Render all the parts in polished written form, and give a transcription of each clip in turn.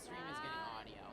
stream is getting audio.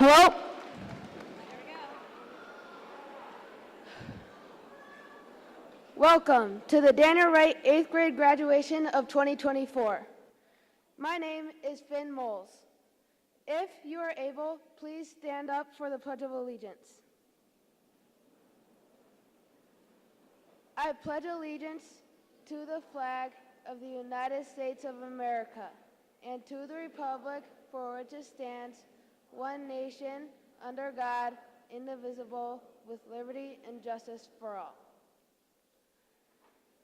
Hello? Welcome to the Daniel Wright 8th grade graduation of 2024. My name is Finn Moles. If you are able, please stand up for the Pledge of Allegiance. I pledge allegiance to the flag of the United States of America and to the republic for which it stands, one nation, under God, indivisible, with liberty and justice for all.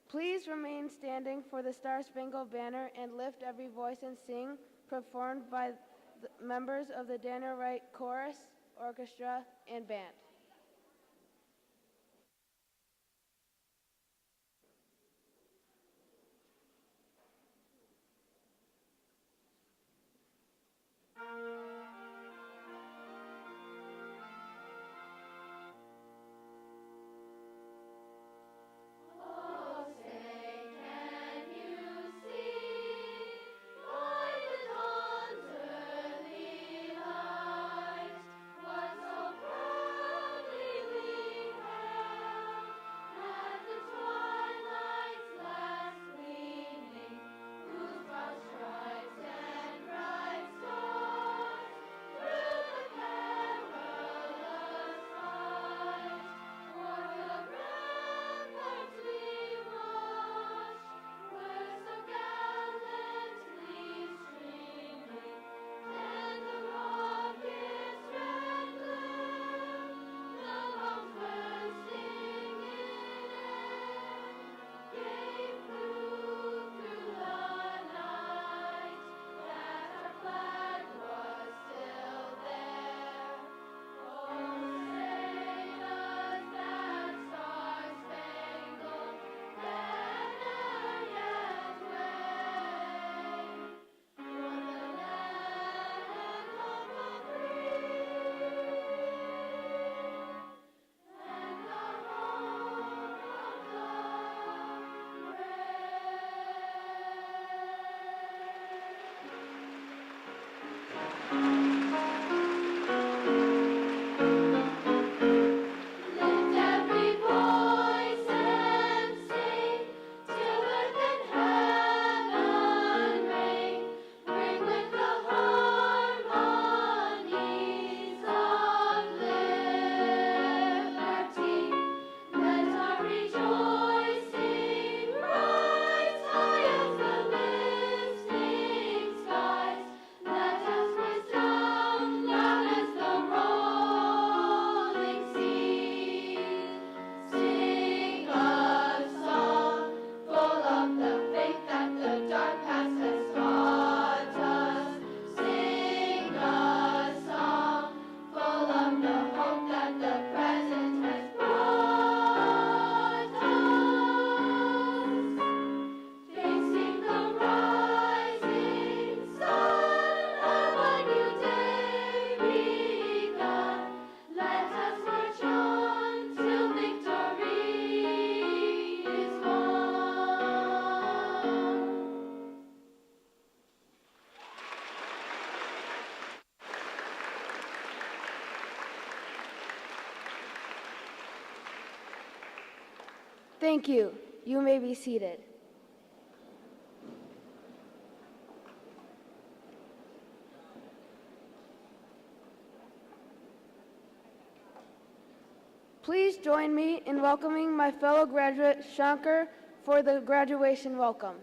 Please remain standing for the Star-Spangled Banner and lift every voice and sing, performed by the members of the Daniel Wright Chorus, Orchestra, and Band. Thank you. You may be seated. Please join me in welcoming my fellow graduate, Shankar, for the graduation welcome.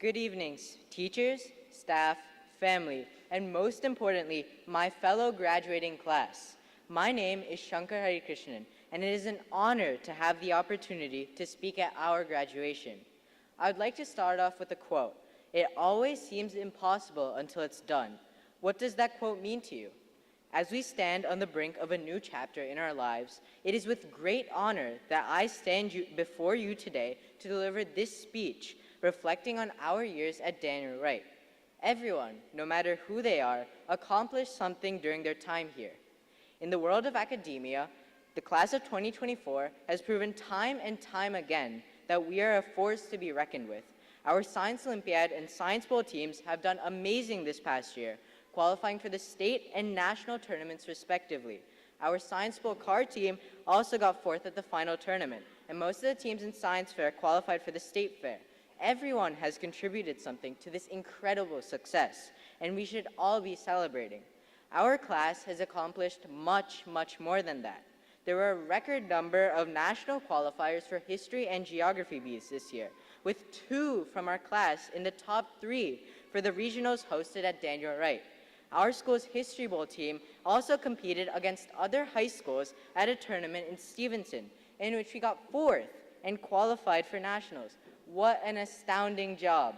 Good evenings, teachers, staff, family, and most importantly, my fellow graduating class. My name is Shankar Harikrishnan, and it is an honor to have the opportunity to speak at our graduation. I would like to start off with a quote. It always seems impossible until it's done. What does that quote mean to you? As we stand on the brink of a new chapter in our lives, it is with great honor that I stand before you today to deliver this speech reflecting on our years at Daniel Wright. Everyone, no matter who they are, accomplished something during their time here. In the world of academia, the class of 2024 has proven time and time again that we are a force to be reckoned with. Our Science Olympiad and Science Bowl teams have done amazing this past year, qualifying for the state and national tournaments respectively. Our Science Bowl car team also got fourth at the final tournament, and most of the teams in Science Fair qualified for the state fair. Everyone has contributed something to this incredible success, and we should all be celebrating. Our class has accomplished much, much more than that. There were a record number of national qualifiers for history and geography Bs this year, with 2 from our class in the top 3 for the regionals hosted at Daniel Wright. Our school's History Bowl team also competed against other high schools at a tournament in Stevenson, in which we got 4th and qualified for nationals. What an astounding job.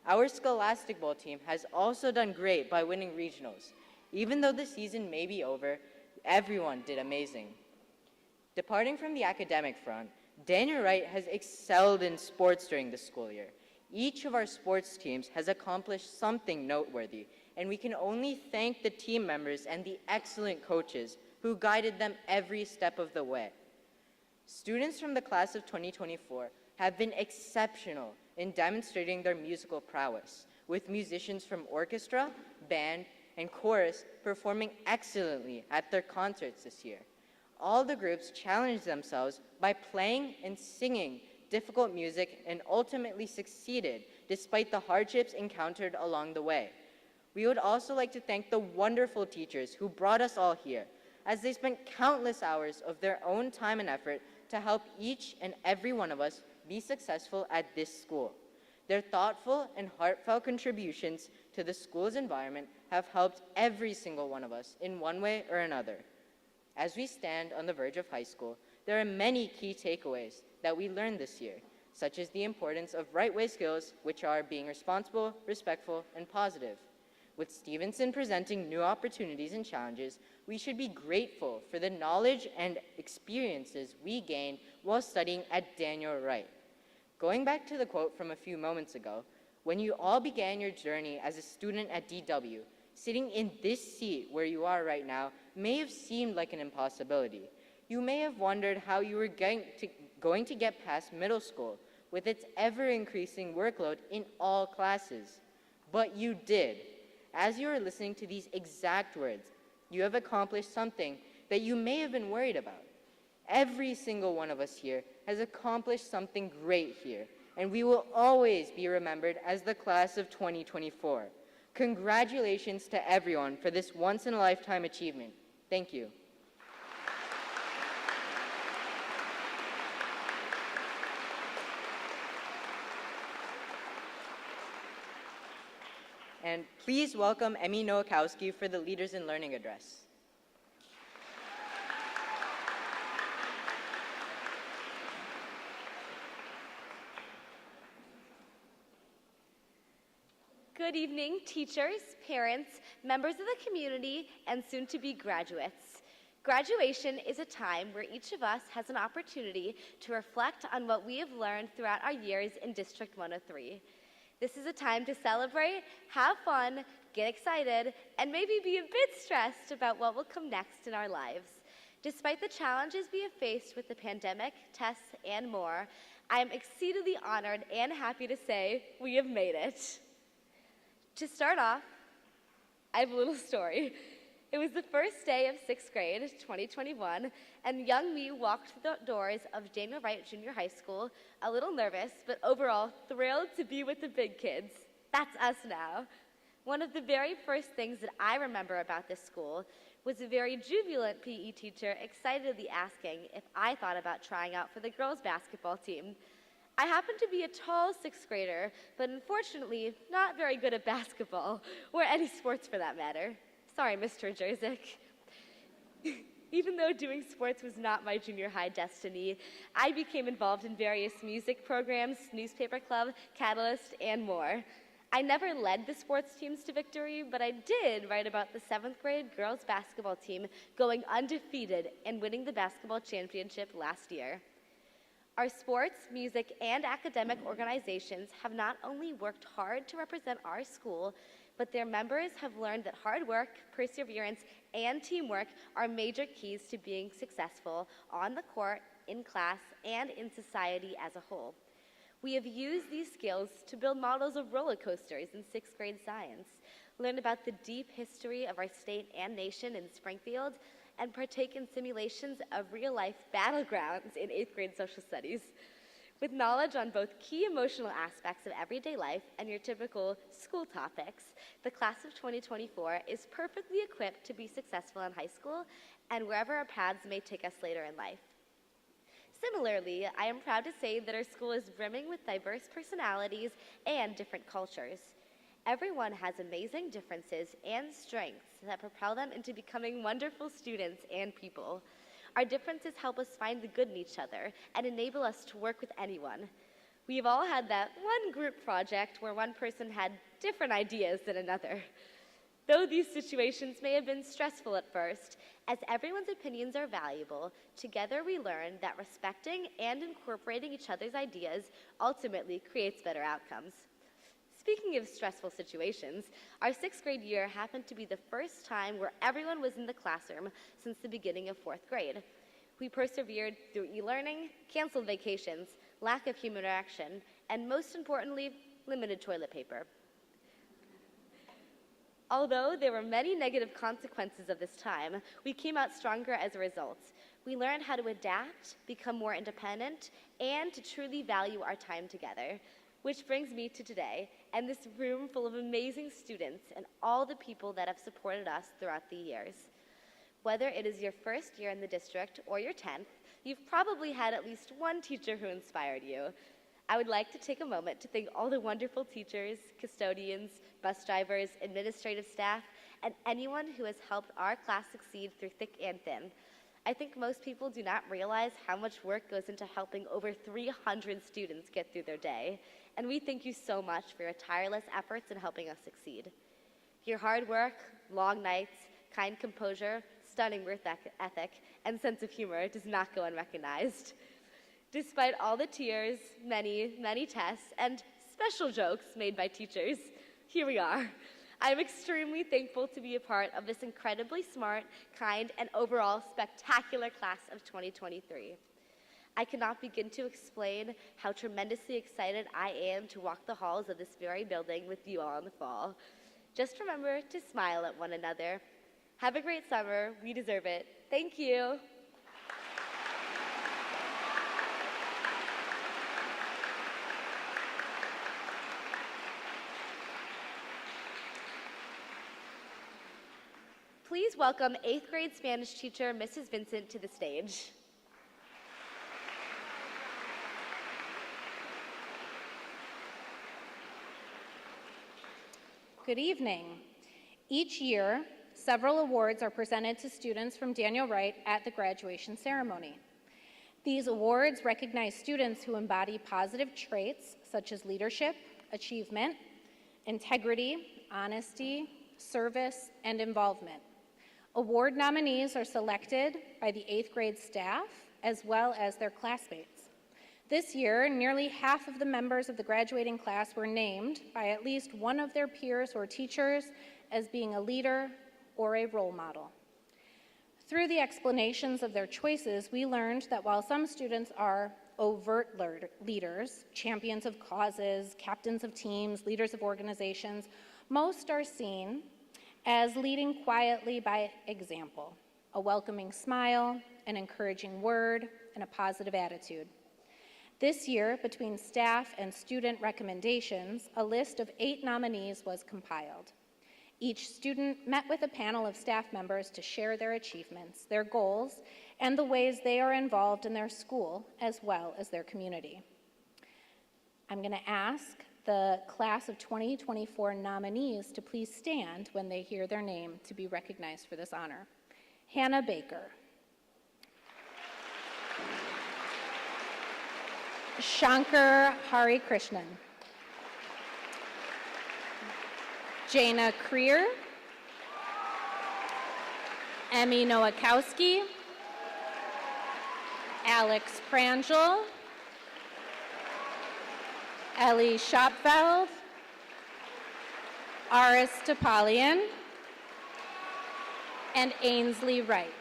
Our Scholastic Bowl team has also done great by winning regionals. Even though the season may be over, everyone did amazing. Departing from the academic front, Daniel Wright has excelled in sports during the school year. Each of our sports teams has accomplished something noteworthy, and we can only thank the team members and the excellent coaches who guided them every step of the way. Students from the class of 2024 have been exceptional in demonstrating their musical prowess, with musicians from orchestra, band, and chorus performing excellently at their concerts this year. All the groups challenged themselves by playing and singing difficult music and ultimately succeeded despite the hardships encountered along the way. We would also like to thank the wonderful teachers who brought us all here, as they spent countless hours of their own time and effort to help each and every one of us be successful at this school. Their thoughtful and heartfelt contributions to the school's environment have helped every single one of us in one way or another. As we stand on the verge of high school, there are many key takeaways that we learned this year, such as the importance of right way skills, which are being responsible, respectful, and positive. With Stevenson presenting new opportunities and challenges, we should be grateful for the knowledge and experiences we gained while studying at Daniel Wright. Going back to the quote from a few moments ago, when you all began your journey as a student at DW, sitting in this seat where you are right now may have seemed like an impossibility. You may have wondered how you were going to get past middle school with its ever-increasing workload in all classes. But you did. As you are listening to these exact words, you have accomplished something that you may have been worried about. Every single one of us here has accomplished something great here, and we will always be remembered as the class of 2024. Congratulations to everyone for this once-in-a-lifetime achievement. Thank you. And please welcome Emmy Nowakowski for the Leaders in Learning address. Good evening, teachers, parents, members of the community, and soon-to-be graduates. Graduation is a time where each of us has an opportunity to reflect on what we have learned throughout our years in District 103. This is a time to celebrate, have fun, get excited, and maybe be a bit stressed about what will come next in our lives. Despite the challenges we have faced with the pandemic, tests, and more, I am exceedingly honored and happy to say we have made it. To start off, I have a little story. It was the first day of 6th grade, 2021, and young me walked through the doors of Daniel Wright Junior High School, a little nervous, but overall thrilled to be with the big kids. That's us now. One of the very first things that I remember about this school was a very jubilant PE teacher excitedly asking if I thought about trying out for the girls' basketball team. I happen to be a tall 6th grader, but unfortunately not very good at basketball, or any sports for that matter. Sorry, Mr. Jerzyk. Even though doing sports was not my junior high destiny, I became involved in various music programs, newspaper club, Catalyst, and more. I never led the sports teams to victory, but I did write about the 7th grade girls basketball team going undefeated and winning the basketball championship last year. Our sports, music, and academic organizations have not only worked hard to represent our school, but their members have learned that hard work, perseverance, and teamwork are major keys to being successful on the court, in class, and in society as a whole. We have used these skills to build models of roller coasters in 6th grade science, learn about the deep history of our state and nation in Springfield, and partake in simulations of real-life battlegrounds in 8th grade social studies. With knowledge on both key emotional aspects of everyday life and your typical school topics, the class of 2024 is perfectly equipped to be successful in high school and wherever our paths may take us later in life. Similarly, I am proud to say that our school is brimming with diverse personalities and different cultures. Everyone has amazing differences and strengths that propel them into becoming wonderful students and people. Our differences help us find the good in each other and enable us to work with anyone. We have all had that one group project where one person had different ideas than another. Though these situations may have been stressful at first, as everyone's opinions are valuable, together we learn that respecting and incorporating each other's ideas ultimately creates better outcomes. Speaking of stressful situations, our 6th grade year happened to be the first time where everyone was in the classroom since the beginning of 4th grade. We persevered through e-learning, canceled vacations, lack of human interaction, and most importantly, limited toilet paper. Although there were many negative consequences of this time, we came out stronger as a result. We learned how to adapt, become more independent, and to truly value our time together. Which brings me to today, and this room full of amazing students and all the people that have supported us throughout the years. Whether it is your first year in the district or your 10th, you've probably had at least one teacher who inspired you. I would like to take a moment to thank all the wonderful teachers, custodians, bus drivers, administrative staff, and anyone who has helped our class succeed through thick and thin. I think most people do not realize how much work goes into helping over 300 students get through their day, and we thank you so much for your tireless efforts in helping us succeed. Your hard work, long nights, kind composure, stunning work ethic, and sense of humor does not go unrecognized. Despite all the tears, many tests, and special jokes made by teachers, here we are. I am extremely thankful to be a part of this incredibly smart, kind, and overall spectacular class of 2023. I cannot begin to explain how tremendously excited I am to walk the halls of this very building with you all in the fall. Just remember to smile at one another. Have a great summer. We deserve it. Thank you. Please welcome 8th grade Spanish teacher, Mrs. Vincent, to the stage. Good evening. Each year, several awards are presented to students from Daniel Wright at the graduation ceremony. These awards recognize students who embody positive traits such as leadership, achievement, integrity, honesty, service, and involvement. Award nominees are selected by the 8th grade staff as well as their classmates. This year, nearly half of the members of the graduating class were named by at least one of their peers or teachers as being a leader or a role model. Through the explanations of their choices, we learned that while some students are overt leaders, champions of causes, captains of teams, leaders of organizations, most are seen as leading quietly by example, a welcoming smile, an encouraging word, and a positive attitude. This year, between staff and student recommendations, a list of 8 nominees was compiled. Each student met with a panel of staff members to share their achievements, their goals, and the ways they are involved in their school as well as their community. I'm going to ask the class of 2024 nominees to please stand when they hear their name to be recognized for this honor. Hannah Baker. Shankar Hari Krishnan. Jana Creer. Emmy Nowakowski. Alex Pranjal. Ellie Schopfeld, Aris Topalian, and Ainsley Wright.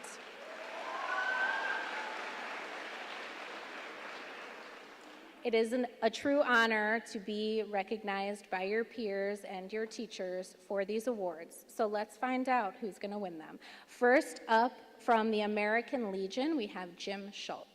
It is a true honor to be recognized by your peers and your teachers for these awards. So let's find out who's going to win them. First up, from the American Legion, we have Jim Schultz.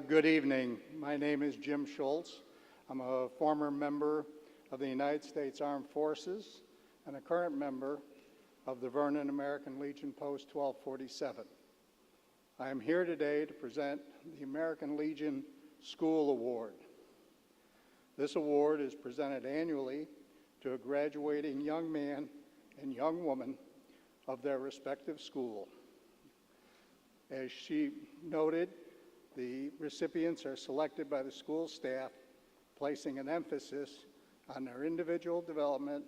Good evening. My name is Jim Schultz. I'm a former member of the United States Armed Forces and a current member of the Vernon American Legion Post 1247. I am here today to present the American Legion School Award. This award is presented annually to a graduating young man and young woman of their respective school. As she noted, the recipients are selected by the school staff, placing an emphasis on their individual development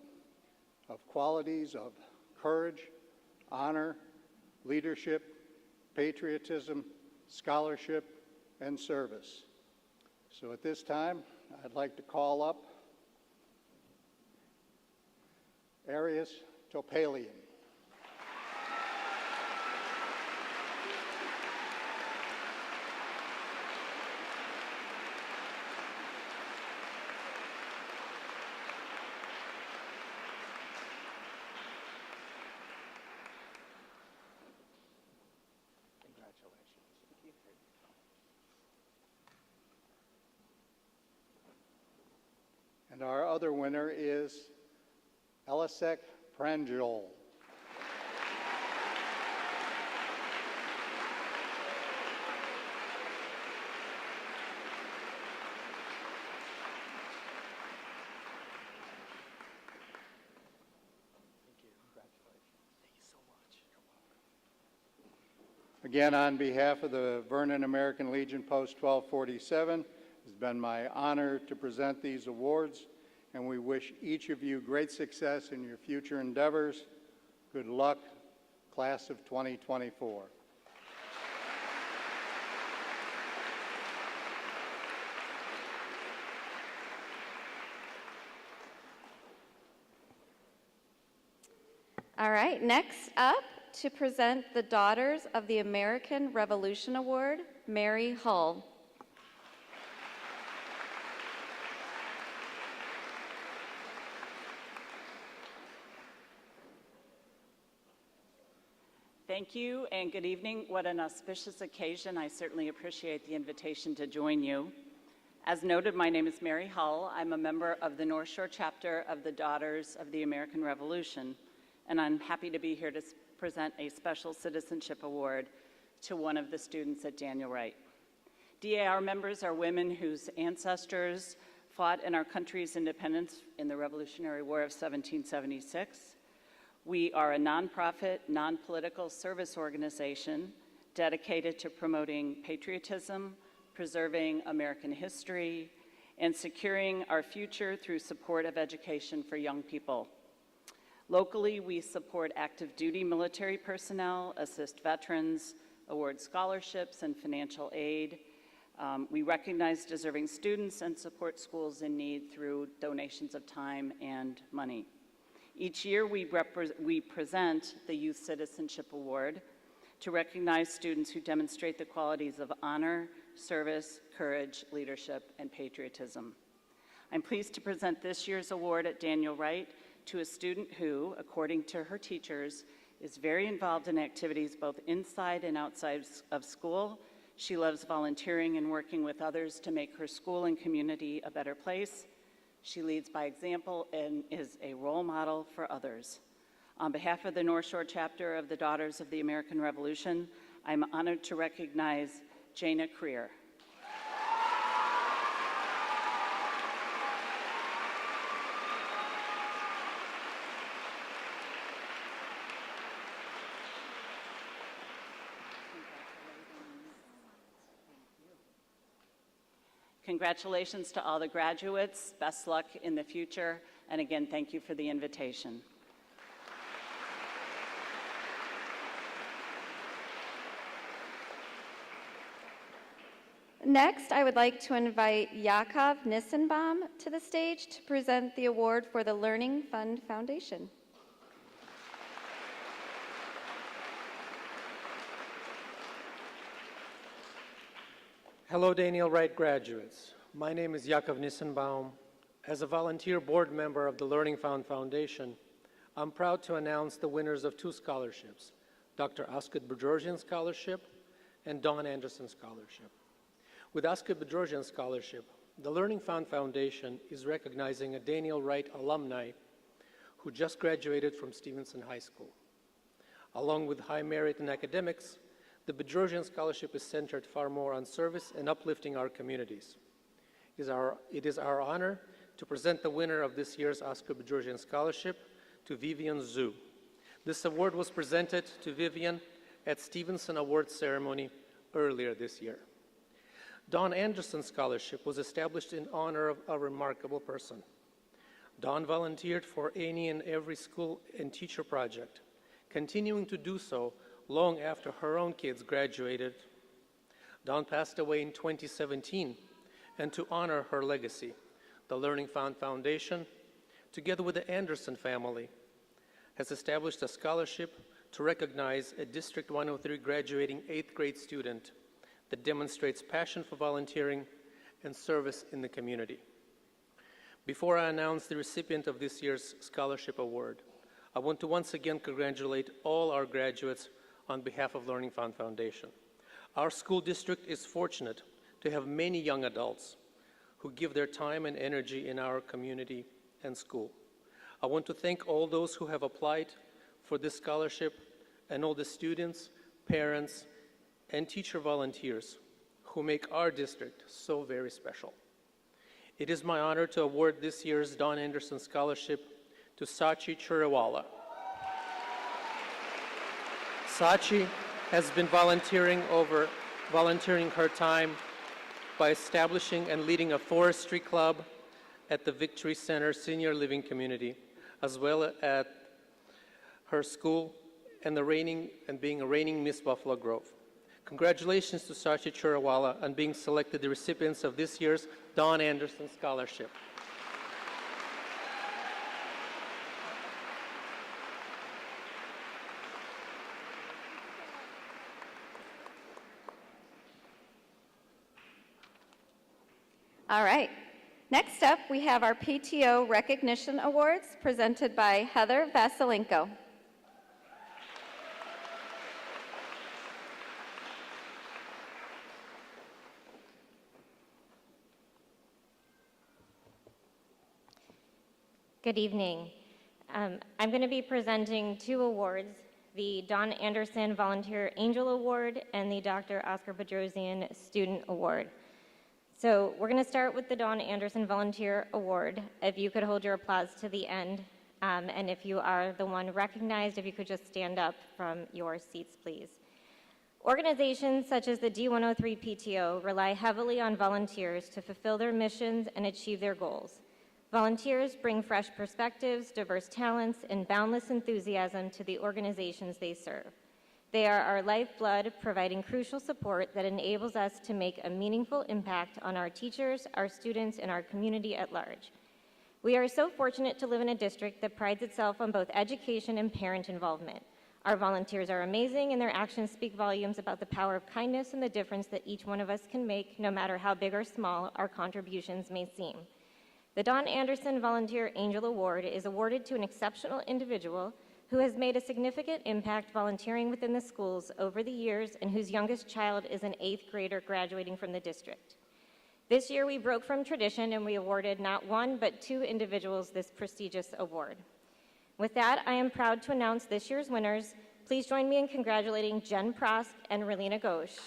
of qualities of courage, honor, leadership, patriotism, scholarship, and service. So at this time, I'd like to call up Aris Topalian. And our other winner is Elisek Pranjol. Again, on behalf of the Vernon American Legion Post 1247, it's been my honor to present these awards, and we wish each of you great success in your future endeavors. Good luck, class of 2024. All right, next up to present the Daughters of the American Revolution Award, Mary Hull. Thank you and good evening. What an auspicious occasion. I certainly appreciate the invitation to join you. As noted, my name is Mary Hull. I'm a member of the North Shore chapter of the Daughters of the American Revolution, and I'm happy to be here to present a special citizenship award to one of the students at Daniel Wright. DAR members are women whose ancestors fought in our country's independence in the Revolutionary War of 1776. We are a nonprofit, non-political service organization dedicated to promoting patriotism, preserving American history, and securing our future through support of education for young people. Locally, we support active duty military personnel, assist veterans, award scholarships and financial aid. We recognize deserving students and support schools in need through donations of time and money. Each year, we present the Youth Citizenship Award to recognize students who demonstrate the qualities of honor, service, courage, leadership, and patriotism. I'm pleased to present this year's award at Daniel Wright to a student who, according to her teachers, is very involved in activities both inside and outside of school. She loves volunteering and working with others to make her school and community a better place. She leads by example and is a role model for others. On behalf of the North Shore chapter of the Daughters of the American Revolution, I'm honored to recognize Jana Creer. Congratulations to all the graduates. Best luck in the future. And again, thank you for the invitation. Next, I would like to invite Yakov Nissenbaum to the stage to present the award for the Learning Fund Foundation. Hello, Daniel Wright graduates. My name is Yakov Nissenbaum. As a volunteer board member of the Learning Fund Foundation, I'm proud to announce the winners of 2 scholarships, Dr. Oscar Bedrosian Scholarship and Dawn Anderson Scholarship. With Oscar Bedrosian Scholarship, the Learning Fund Foundation is recognizing a Daniel Wright alumni who just graduated from Stevenson High School. Along with high merit in academics, the Bedrosian Scholarship is centered far more on service and uplifting our communities. It is our honor to present the winner of this year's Oscar Bedrosian Scholarship to Vivian Zhu. This award was presented to Vivian at Stevenson Awards ceremony earlier this year. Dawn Anderson Scholarship was established in honor of a remarkable person. Dawn volunteered for any and every school and teacher project, continuing to do so long after her own kids graduated. Dawn passed away in 2017, and to honor her legacy, the Learning Fund Foundation, together with the Anderson family, has established a scholarship to recognize a District 103 graduating 8th grade student that demonstrates passion for volunteering and service in the community. Before I announce the recipient of this year's scholarship award, I want to once again congratulate all our graduates on behalf of Learning Fund Foundation. Our school district is fortunate to have many young adults who give their time and energy in our community and school. I want to thank all those who have applied for this scholarship and all the students, parents, and teacher volunteers who make our district so very special. It is my honor to award this year's Dawn Anderson Scholarship to Sachi Churiwala. Sachi has been volunteering her time by establishing and leading a forestry club at the Victory Center Senior Living Community, as well at her school and being a reigning Miss Buffalo Grove. Congratulations to Sachi Churiwala on being selected the recipients of this year's Dawn Anderson Scholarship. All right. Next up, we have our PTO Recognition Awards presented by Heather Vasilenko. Good evening. I'm going to be presenting 2 awards, the Dawn Anderson Volunteer Angel Award and the Dr. Oscar Bedrosian Student Award. So we're going to start with the Dawn Anderson Volunteer Award. If you could hold your applause to the end, and if you are the one recognized, if you could just stand up from your seats, please. Organizations such as the D103 PTO rely heavily on volunteers to fulfill their missions and achieve their goals. Volunteers bring fresh perspectives, diverse talents, and boundless enthusiasm to the organizations they serve. They are our lifeblood, providing crucial support that enables us to make a meaningful impact on our teachers, our students, and our community at large. We are so fortunate to live in a district that prides itself on both education and parent involvement. Our volunteers are amazing, and their actions speak volumes about the power of kindness and the difference that each one of us can make, no matter how big or small our contributions may seem. The Dawn Anderson Volunteer Angel Award is awarded to an exceptional individual who has made a significant impact volunteering within the schools over the years and whose youngest child is an 8th grader graduating from the district. This year we broke from tradition and we awarded not 1 but 2 individuals this prestigious award. With that, I am proud to announce this year's winners. Please join me in congratulating Jen Prosk and Relina Ghosh.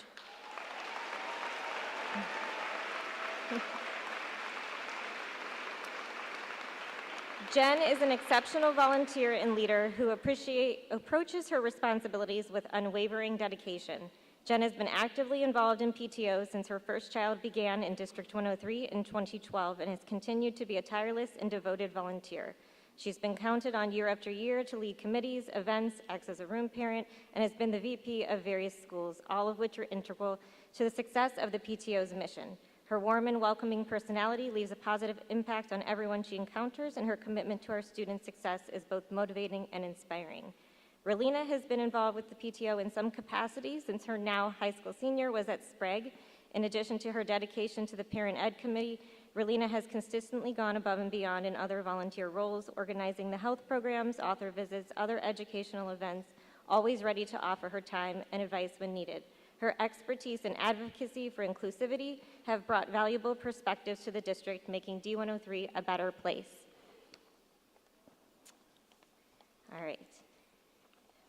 Jen is an exceptional volunteer and leader who approaches her responsibilities with unwavering dedication. Jen has been actively involved in PTO since her first child began in District 103 in 2012 and has continued to be a tireless and devoted volunteer. She's been counted on year after year to lead committees, events, acts as a room parent, and has been the VP of various schools, all of which are integral to the success of the PTO's mission. Her warm and welcoming personality leaves a positive impact on everyone she encounters, and her commitment to our students' success is both motivating and inspiring. Relina has been involved with the PTO in some capacity since her now high school senior was at Sprague. In addition to her dedication to the Parent Ed Committee, Relina has consistently gone above and beyond in other volunteer roles, organizing the health programs, author visits, other educational events, always ready to offer her time and advice when needed. Her expertise and advocacy for inclusivity have brought valuable perspectives to the district, making D103 a better place. All right.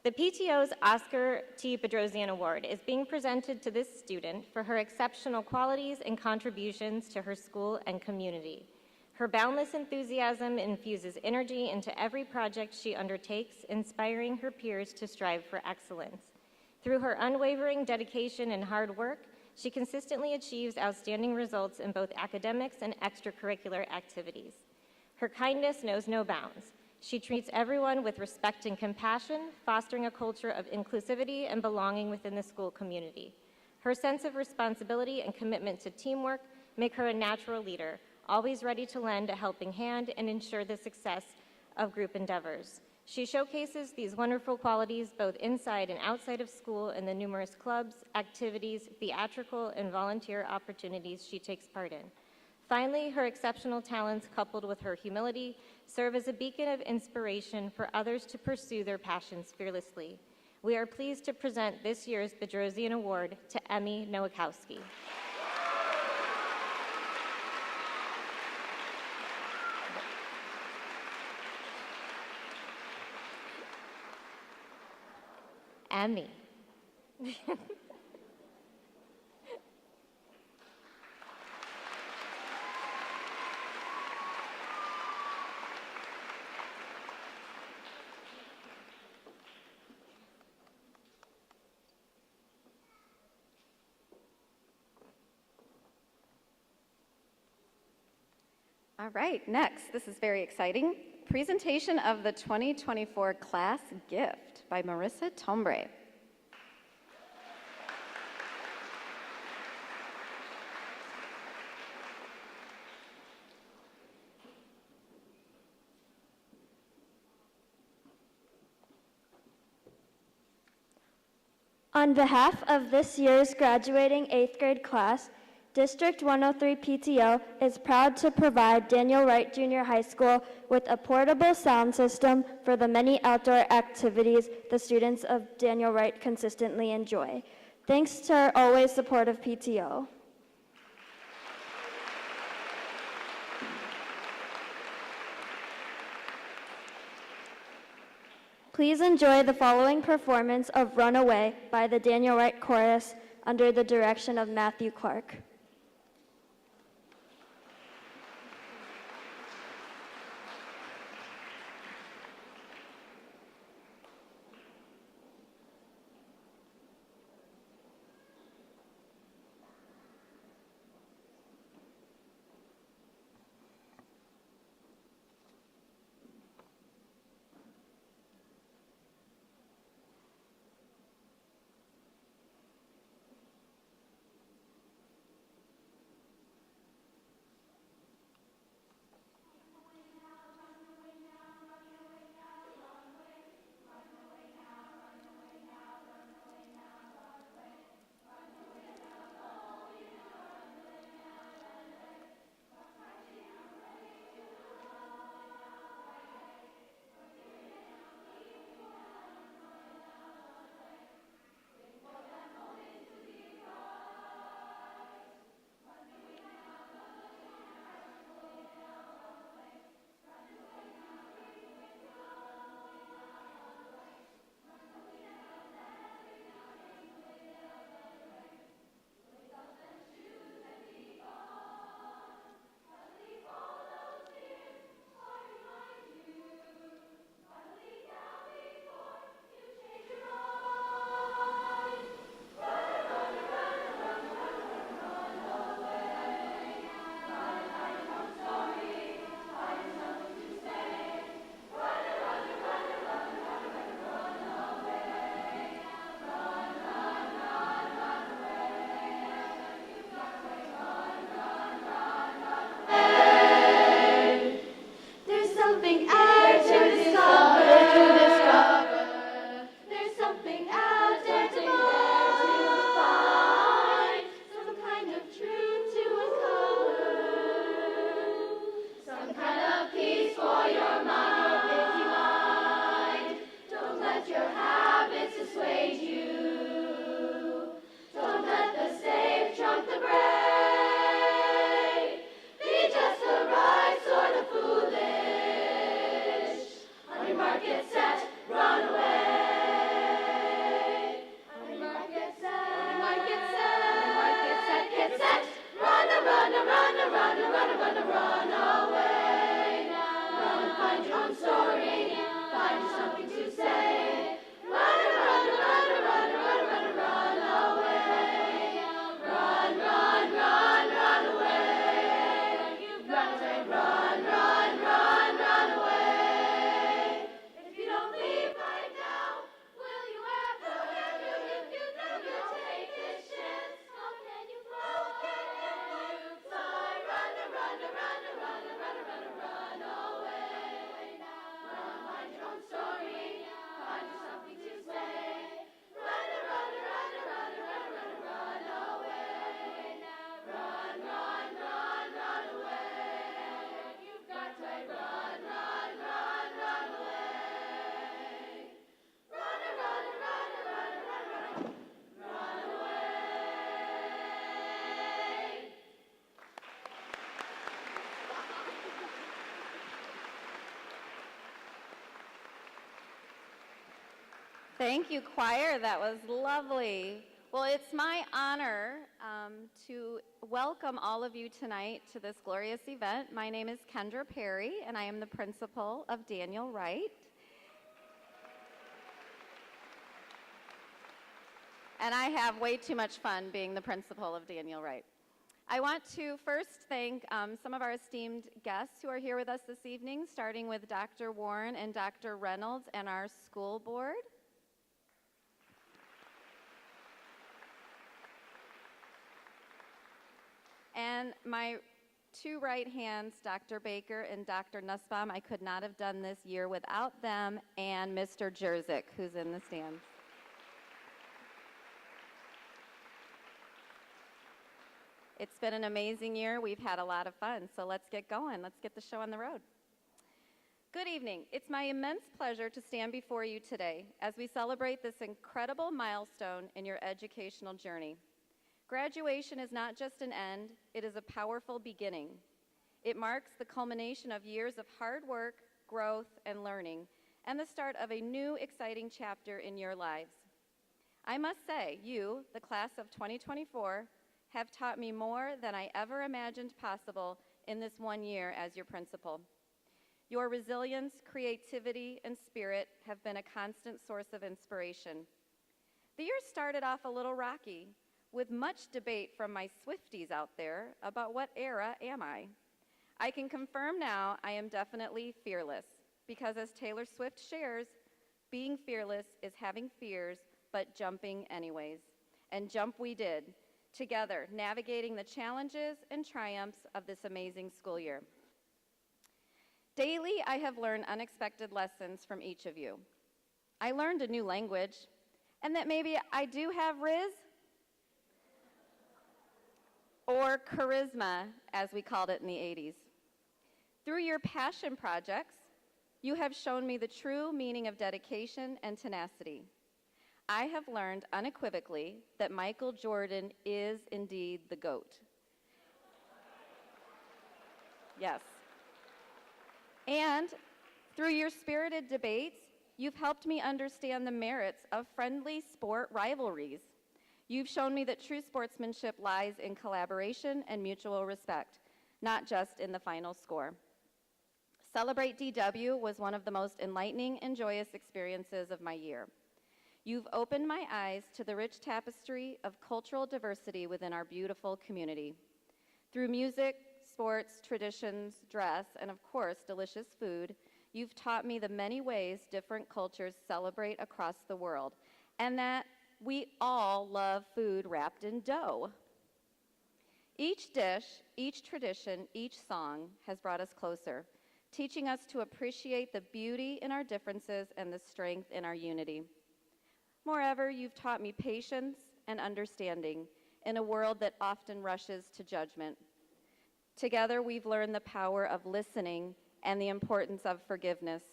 The PTO's Oscar T. Bedrosian Award is being presented to this student for her exceptional qualities and contributions to her school and community. Her boundless enthusiasm infuses energy into every project she undertakes, inspiring her peers to strive for excellence. Through her unwavering dedication and hard work, she consistently achieves outstanding results in both academics and extracurricular activities. Her kindness knows no bounds. She treats everyone with respect and compassion, fostering a culture of inclusivity and belonging within the school community. Her sense of responsibility and commitment to teamwork make her a natural leader, always ready to lend a helping hand and ensure the success of group endeavors. She showcases these wonderful qualities both inside and outside of school in the numerous clubs, activities, theatrical, and volunteer opportunities she takes part in. Finally, her exceptional talents, coupled with her humility, serve as a beacon of inspiration for others to pursue their passions fearlessly. We are pleased to present this year's Bedrosian Award to Emmy Nowakowski. Emmy. All right, next, this is very exciting. Presentation of the 2024 class gift by Marissa Tombre. On behalf of this year's graduating 8th grade class, District 103 PTO is proud to provide Daniel Wright Junior High School with a portable sound system for the many outdoor activities the students of Daniel Wright consistently enjoy. Thanks to our always supportive PTO. Please enjoy the following performance of Runaway by the Daniel Wright Chorus under the direction of Matthew Clark. your habits dissuade you. Don't let the safe trump the brave. Be just the right sort of foolish. On your mark, get set, run away. On your mark, get set. On your mark, get set. On your mark, get set, get set. Run, run, run, run, run, run, run, run away. Run and find your own story. Find you something to say. Run, run, run, run, run, run, run away. Run, run, run, run away. Run away, run, run, run, run away. If you don't leave right now, will you ever? If you never take this chance, how can you fly? Fly, run, run, run, run, run, run, run away. Run, find your own story. Find you something to say. Run, run, run, run, run, run, run away. Run, run, run, run away. You've got to run, run, run, run away. Run, run, run, run, run, run away. Thank you, choir. That was lovely. Well, it's my honor to welcome all of you tonight to this glorious event. My name is Kendra Perry, and I am the principal of Daniel Wright. And I have way too much fun being the principal of Daniel Wright. I want to first thank some of our esteemed guests who are here with us this evening, starting with Dr. Warren and Dr. Reynolds and our school board. And my two right hands, Dr. Baker and Dr. Nussbaum. I could not have done this year without them, and Mr. Jerzik, who's in the stands. It's been an amazing year. We've had a lot of fun, so let's get going. Let's get the show on the road. Good evening. It's my immense pleasure to stand before you today as we celebrate this incredible milestone in your educational journey. Graduation is not just an end, it is a powerful beginning. It marks the culmination of years of hard work, growth, and learning, and the start of a new, exciting chapter in your lives. I must say, you, the class of 2024, have taught me more than I ever imagined possible in this 1 year as your principal. Your resilience, creativity, and spirit have been a constant source of inspiration. The year started off a little rocky, with much debate from my Swifties out there about what era am I. I can confirm now I am definitely fearless, because as Taylor Swift shares, being fearless is having fears, but jumping anyways. And jump we did, together, navigating the challenges and triumphs of this amazing school year. Daily, I have learned unexpected lessons from each of you. I learned a new language, and that maybe I do have Riz, or charisma, as we called it in the 80s. Through your passion projects, you have shown me the true meaning of dedication and tenacity. I have learned unequivocally that Michael Jordan is indeed the GOAT. Yes. And through your spirited debates, you've helped me understand the merits of friendly sport rivalries. You've shown me that true sportsmanship lies in collaboration and mutual respect, not just in the final score. Celebrate DW was one of the most enlightening and joyous experiences of my year. You've opened my eyes to the rich tapestry of cultural diversity within our beautiful community. Through music, sports, traditions, dress, and of course, delicious food, you've taught me the many ways different cultures celebrate across the world, and that we all love food wrapped in dough. Each dish, each tradition, each song has brought us closer, teaching us to appreciate the beauty in our differences and the strength in our unity. Moreover, you've taught me patience and understanding in a world that often rushes to judgment. Together, we've learned the power of listening and the importance of forgiveness.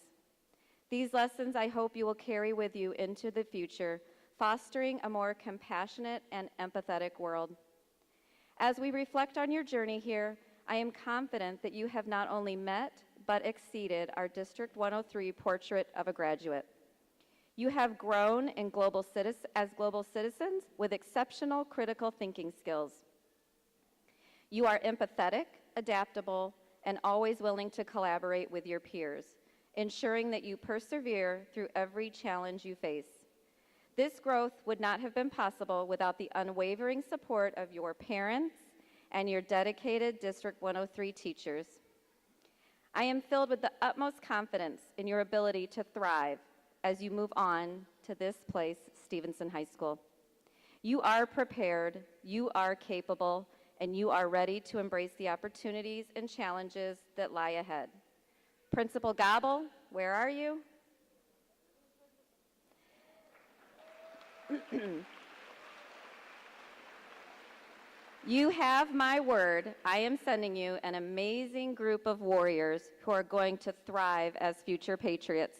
These lessons I hope you will carry with you into the future, fostering a more compassionate and empathetic world. As we reflect on your journey here, I am confident that you have not only met, but exceeded our District 103 portrait of a graduate. You have grown in as global citizens with exceptional critical thinking skills. You are empathetic, adaptable, and always willing to collaborate with your peers, ensuring that you persevere through every challenge you face. This growth would not have been possible without the unwavering support of your parents and your dedicated District 103 teachers. I am filled with the utmost confidence in your ability to thrive as you move on to this place, Stevenson High School. You are prepared, you are capable, and you are ready to embrace the opportunities and challenges that lie ahead. Principal Gobble, where are you? You have my word. I am sending you an amazing group of warriors who are going to thrive as future patriots.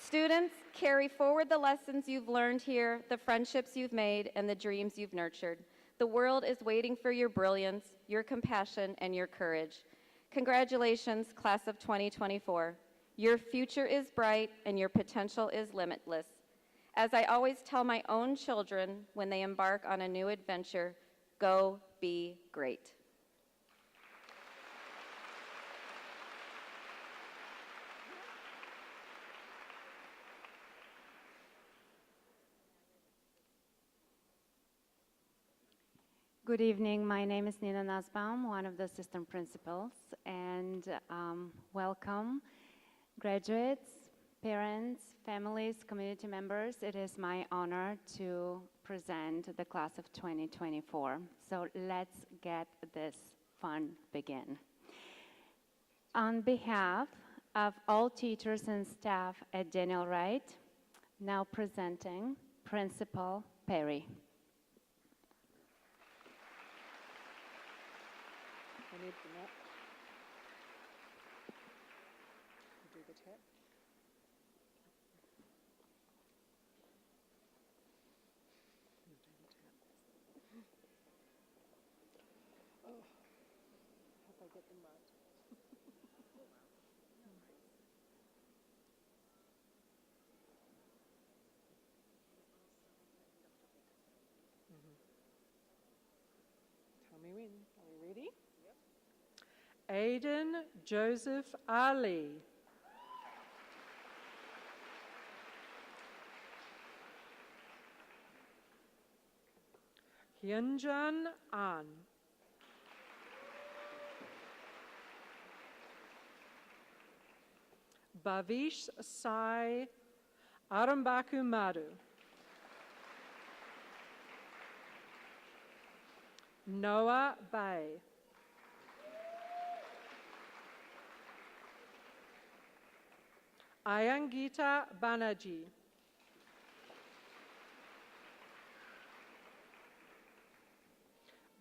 Students, carry forward the lessons you've learned here, the friendships you've made, and the dreams you've nurtured. The world is waiting for your brilliance, your compassion, and your courage. Congratulations, class of 2024. Your future is bright and your potential is limitless. As I always tell my own children when they embark on a new adventure, go be great. Good evening. My name is Nina Nussbaum, one of the assistant principals, and welcome, graduates, parents, families, community members. It is my honor to present the class of 2024. So let's get this fun begin. On behalf of all teachers and staff at Daniel Wright, now presenting Principal Perry. I need the net. Do the tip. Oh, hope I get them right. Tell me when. Are we ready? Aiden Joseph Ali. Hyunjun An. Bhavish Sai Arambaku Madu. Noah Bay. Ayangita Banerjee.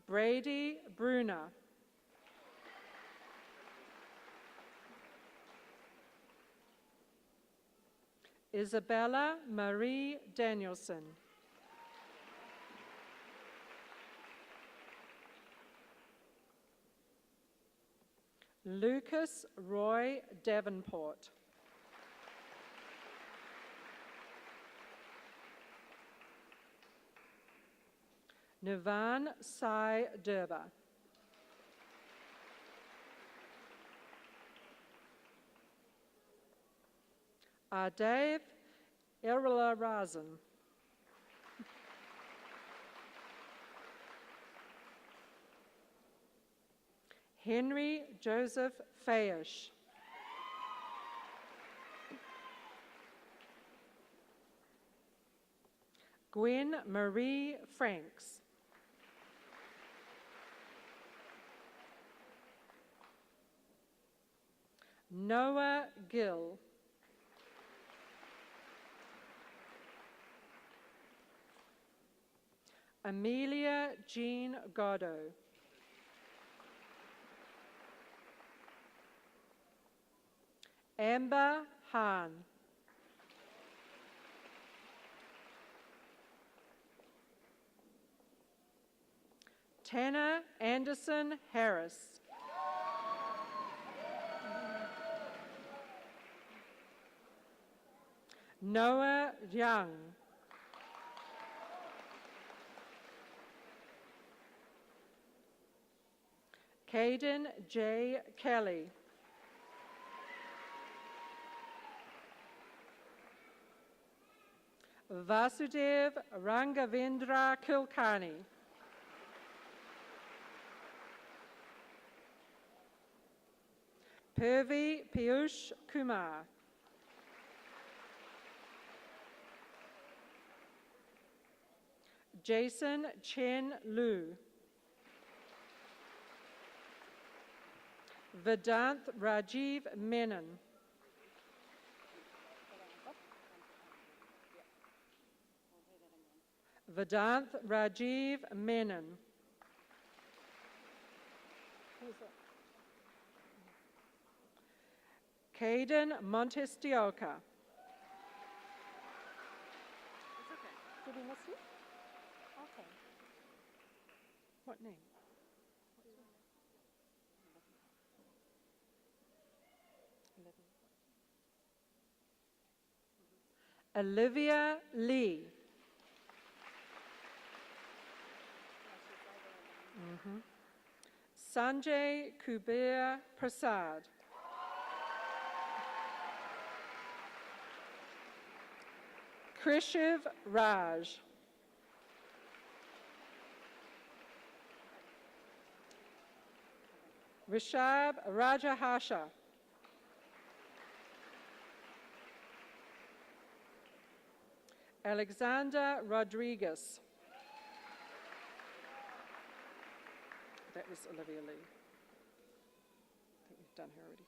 Brady Bruner. Isabella Marie Danielson. Lucas Roy Davenport. Nivan Sai Durba. Adav Erlarazan. Henry Joseph Fayesh. Gwen Marie Franks. Noah Gill. Amelia Jean Godot. Amber Hahn. Tanner Anderson Harris. Noah Young. Caden J. Kelly. Vasudev Rangavendra Kulkarni. Purvi Piyush Kumar. Jason Chen Lu. Vedant Rajiv Menon. Vedant Rajiv Menon. Caden Montestioca. Did we miss you? Okay. What name? Olivia Lee. Sanjay Kubir Prasad. Krishiv Raj. Rishab Rajahasha. Alexander Rodriguez. That was Olivia Lee. I think we've done her already.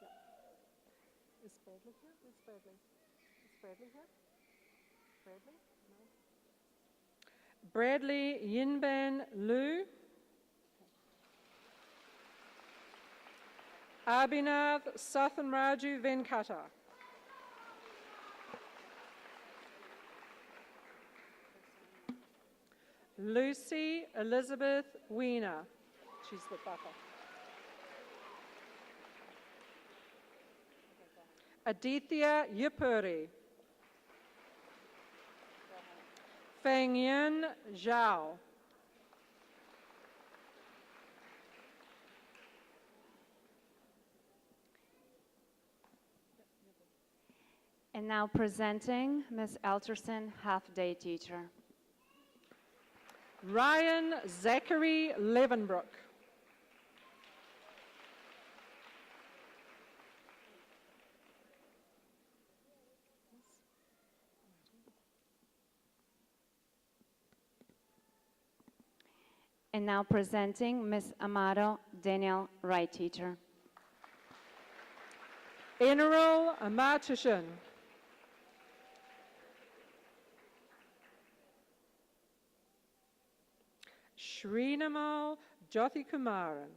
Yeah. Is Bradley here? Where's Bradley? Is Bradley here? Bradley? No. Bradley Yinban Lu. Abhinav Sathanraju Venkata. Lucy Elizabeth Weiner. She's the buffer. Aditya Yipuri. Fengyan Zhao. And now presenting Ms. Alterson, half-day teacher. Ryan Zachary Levenbrook. And now presenting Ms. Amado Daniel, Wright teacher. Enaril Amatishan. Srinamal Jyothikumaran.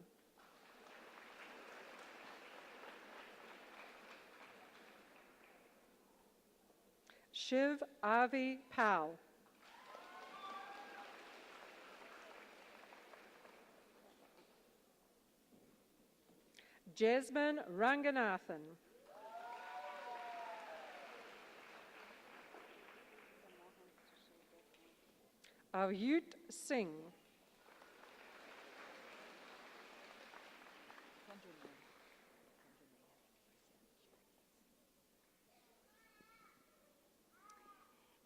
Shiv Avi Pal. Jasmine Ranganathan. Avyut Singh.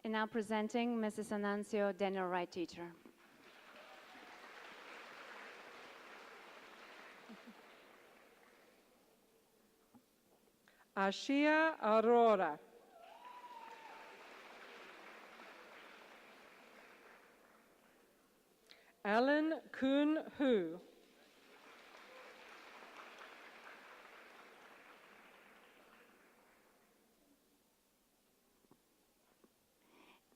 And now presenting Mrs. Anancio Daniel, Wright teacher. Ashia Aurora. Alan Kun Hu.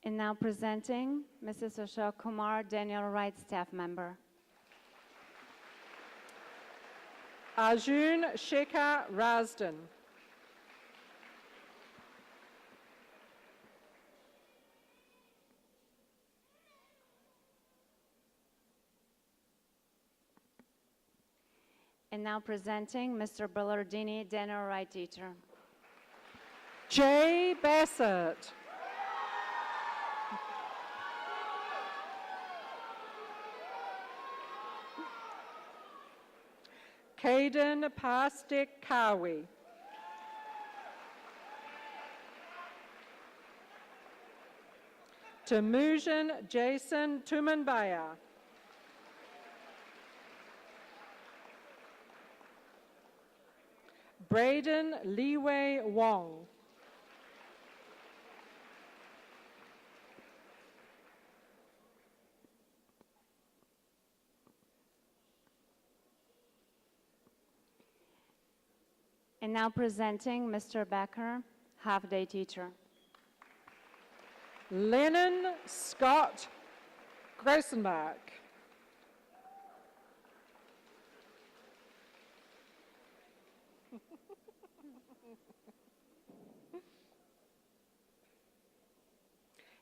And now presenting Mrs. Ashok Kumar Daniel, Wright staff member. Arjun Shekhar Rasdan. And now presenting Mr. Ballardini, Daniel Wright teacher. Jay Bassett. Caden Pastik Kawi. Temujin Jason Tumanbaya. Braden Liwei Wong. And now presenting Mr. Becker, half-day teacher. Lennon Scott Grossenbach.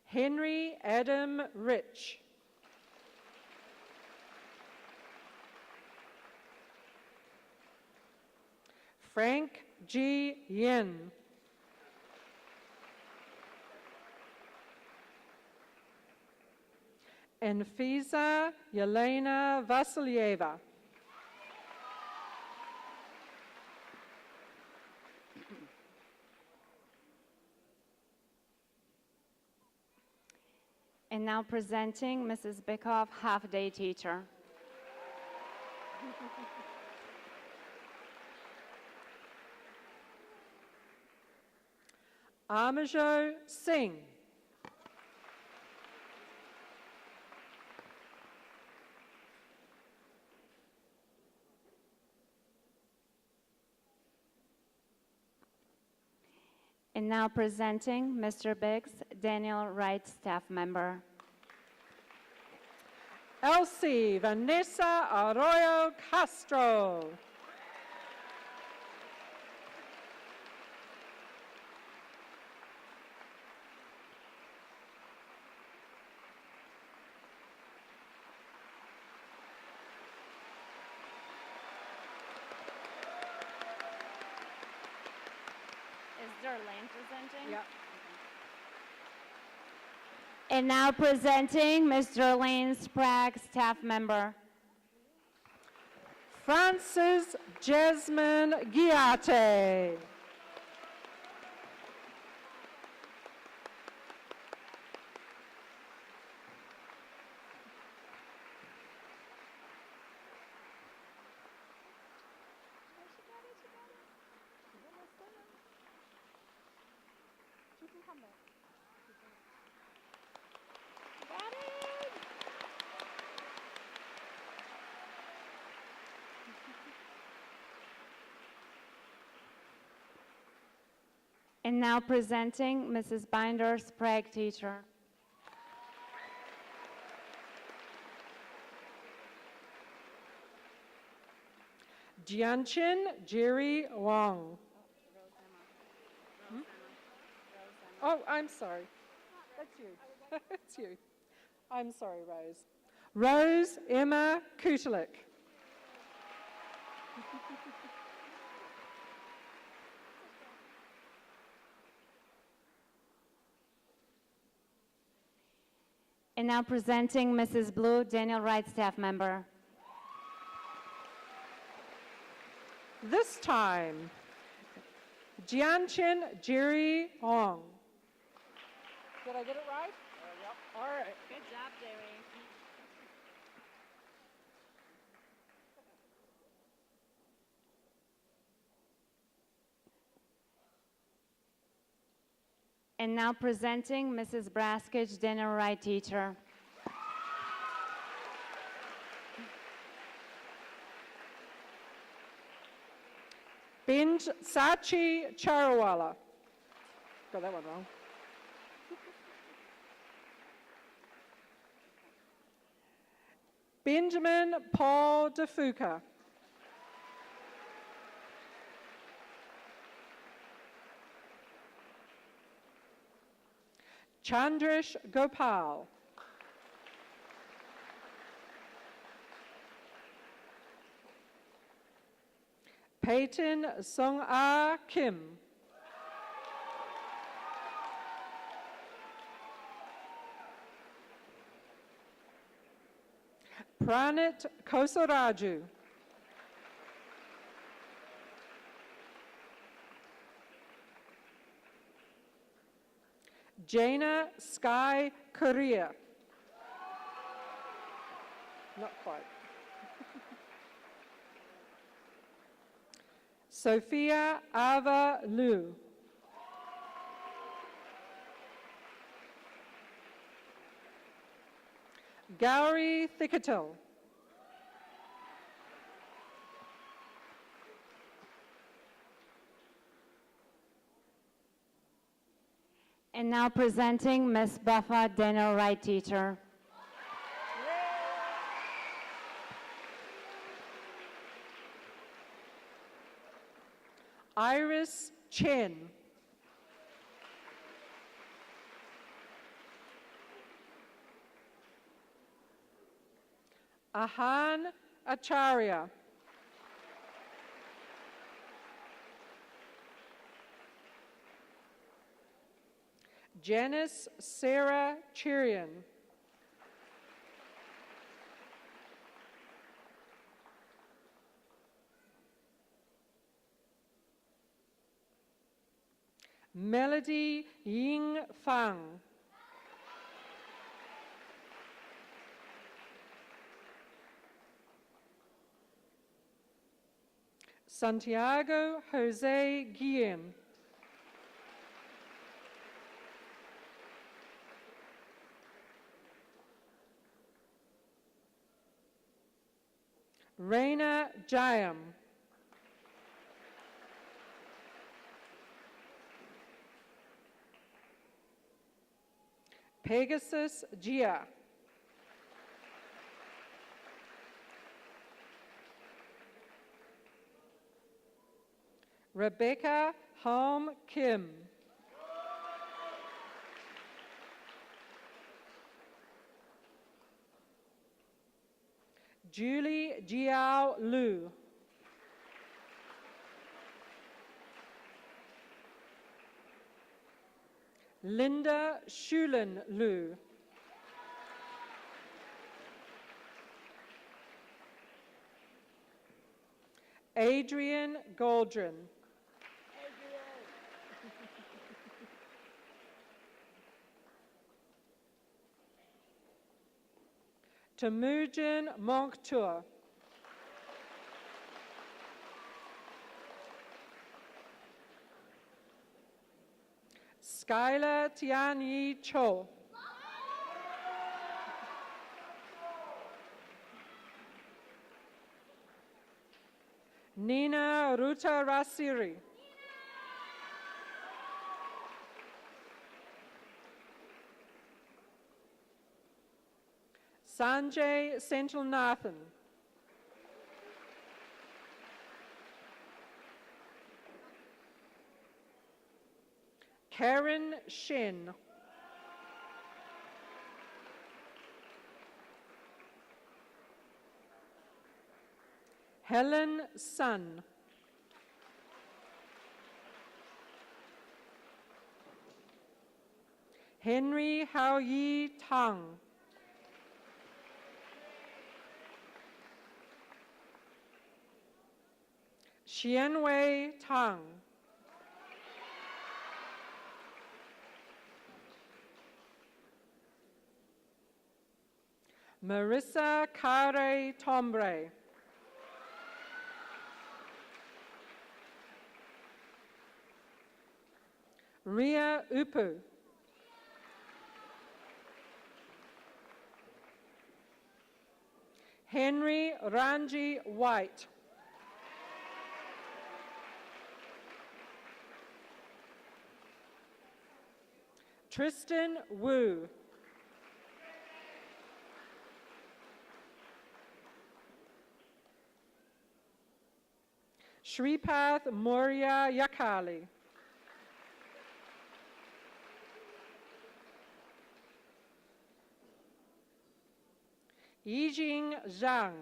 Henry Adam Rich. Frank G. Yin. Enfisa Yelena Vasilyeva. And now presenting Mrs. Bickoff, half-day teacher. Amajo Singh. And now presenting Mr. Biggs, Daniel Wright staff member. Elsie Vanessa Arroyo Castro. Is Darlene presenting? Yeah. And now presenting Ms. Darlene Sprague, staff member. Francis Jasmine Giate. And now presenting Mrs. Binder, Sprague teacher. Jianchin Jerry Wang. Oh, I'm sorry. That's you. That's you. I'm sorry, Rose. Rose Emma Kutelik. And now presenting Mrs. Blue, Daniel Wright staff member. This time, Jianchin Jerry Hong. Did I get it right? Yep. All right. Good job, Jerry. And now presenting Mrs. Braskage, Daniel Wright teacher. Binj Sachi Charawala. Got that one wrong. Benjamin Paul DeFuca. Chandrish Gopal. Peyton Song-Ah Kim. Pranit Kosaraju. Jaina Sky Korea. Not quite. Sophia Ava Liu. Gowrie Thicketel. And now presenting Ms. Buffa Daniel Wright teacher. Iris Chen. Ahan Acharya. Janice Sarah Chirian. Melody Ying Fang. Santiago Jose Guillen. Reina Jayam. Pegasus Gia. Rebecca Hom Kim. Julie Jiao Lu. Linda Shulin Lu. Adrian Goldrin. Temujin Monctour. Skylar Tianyi Cho. Nina Ruta Rasiri. Sanjay Senthilnathan. Karen Shin. Helen Sun. Henry Hao Yi Tang. Xianwei Tang. Marissa Kare Tombre. Ria Upu. Henry Ranji White. Tristan Wu. Shripath Moria Yakali. Yijing Zhang.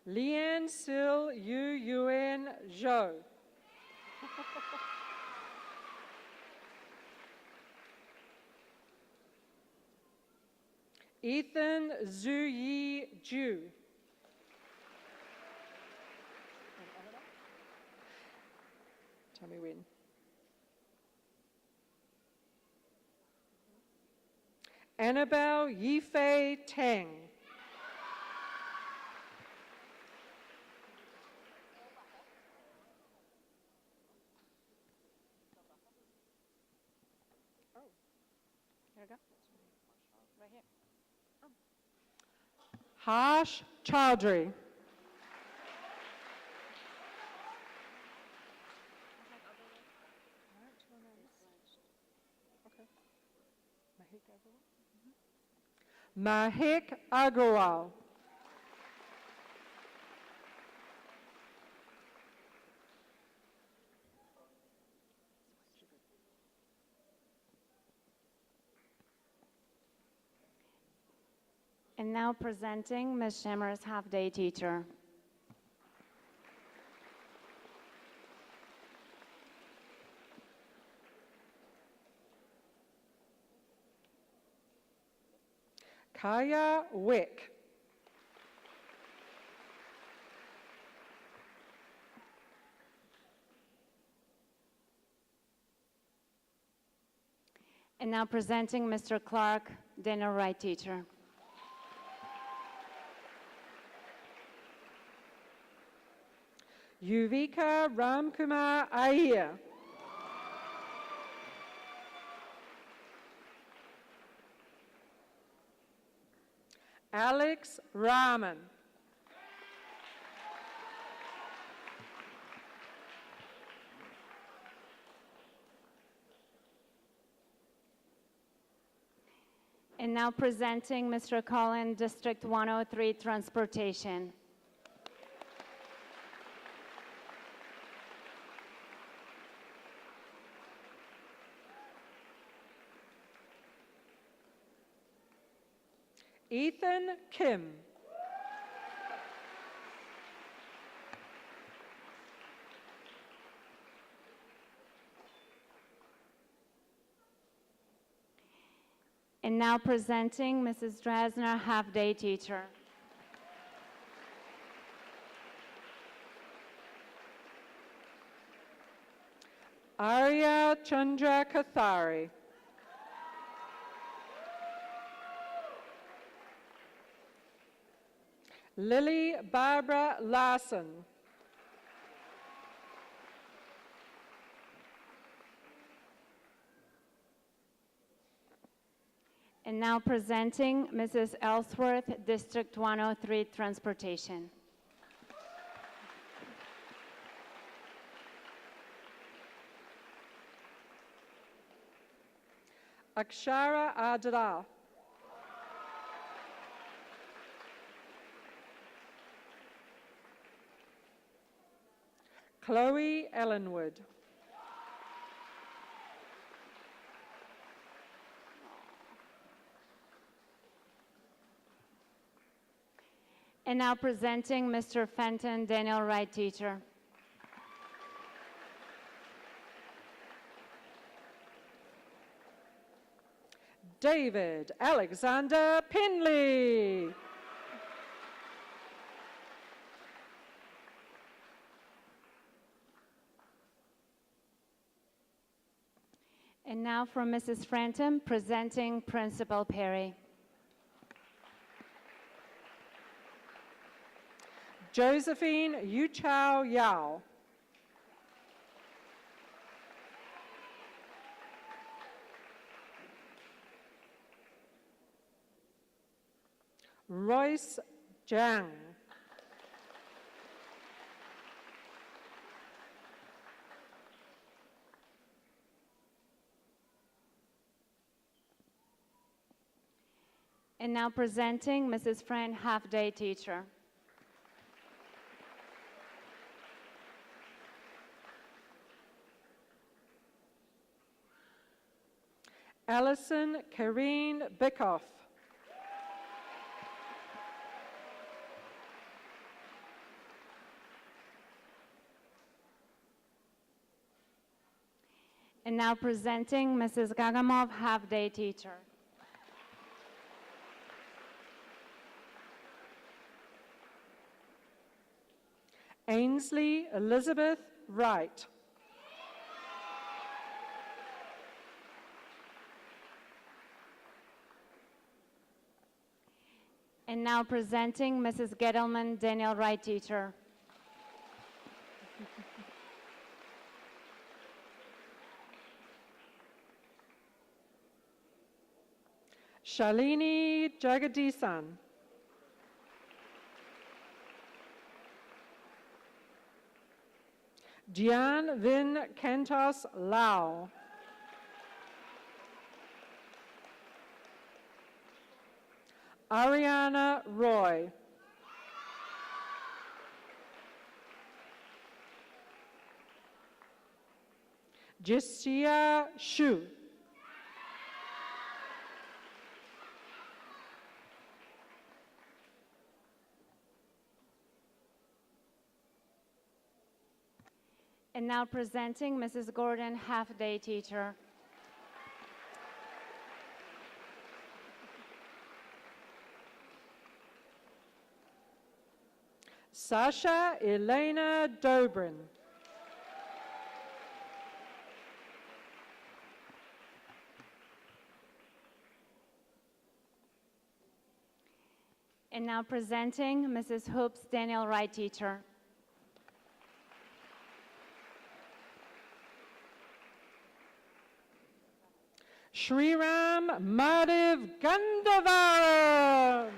Lian Sil Yu Yuan Zhou. Ethan Zhuyi Ju. Tell me when. Annabelle Yifei Tang. Here we go. Right here. Harsh Chaudhry. Mahik Agarwal. And now presenting Ms. Shammer's half-day teacher. Kaya Wick. And now presenting Mr. Clark, Daniel Wright teacher. Yuvika Ramkumar Iyer. Alex Rahman. And now presenting Mr. Collin, District 103 Transportation. Ethan Kim. And now presenting Mrs. Drasner, half-day teacher. Arya Chandra Kathari. Lily Barbara Larson. And now presenting Mrs. Ellsworth, District 103 Transportation. Akshara Adra. Chloe Ellenwood. And now presenting Mr. Fenton, Daniel Wright teacher. David Alexander Pinley. And now from Mrs. Franton, presenting Principal Perry. Josephine Yuchao Yao. Royce Zhang. And now presenting Mrs. Fran, half-day teacher. Allison Kareen Bickoff. And now presenting Mrs. Gagamov, half-day teacher. Ainsley Elizabeth Wright. And now presenting Mrs. Gettleman, Daniel Wright teacher. Shalini Jagadisan. Jian Vin Kentos Lau. Ariana Roy. Jisia Shu. And now presenting Mrs. Gordon, half-day teacher. Sasha Elena Dobrin. And now presenting Mrs. Hoops, Daniel Wright teacher. Shriram Madhav Gandhavaram.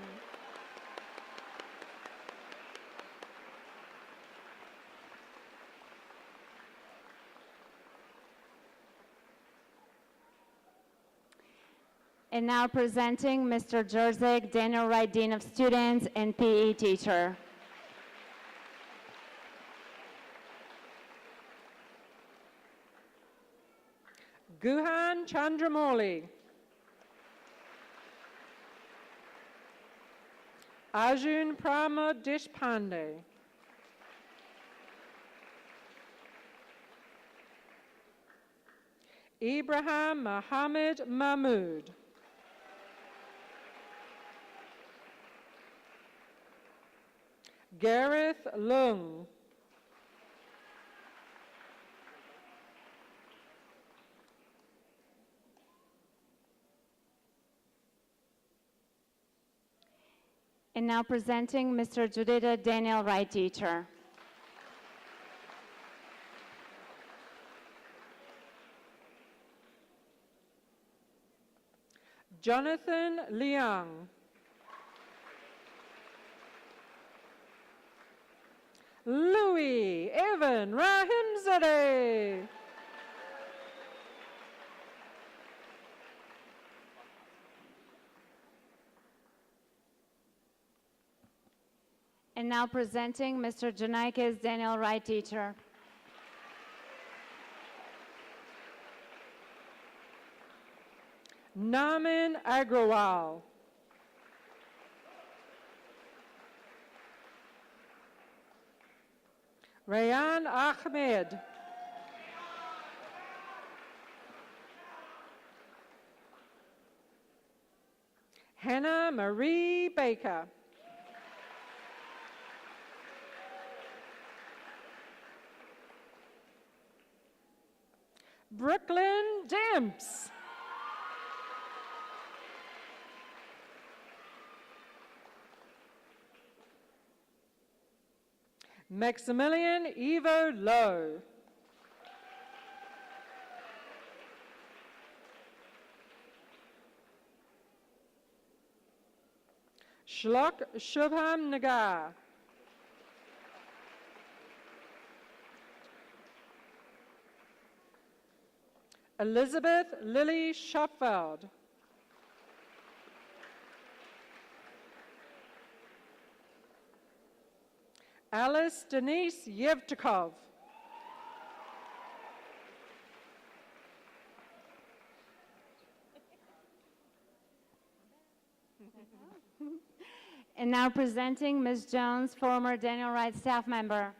And now presenting Mr. Jerzik, Daniel Wright, Dean of Students and PE teacher. Guhan Chandramouli. Arjun Pramod Deshpande. Ibrahim Mohammed Mahmood. Gareth Lung. And now presenting Mr. Judita, Daniel Wright teacher. Jonathan Liang. Louis Evan Rahimzadeh. And now presenting Mr. Janaikis, Daniel Wright teacher. Naman Agrawal. Rayan Ahmed. Hannah Marie Baker. Brooklyn Demps. Maximilian Evo Lowe. Shlok Shubham Nagar. Elizabeth Lily Schopfeld. Alice Denise Yevtikov. And now presenting Ms. Jones, former Daniel Wright staff member.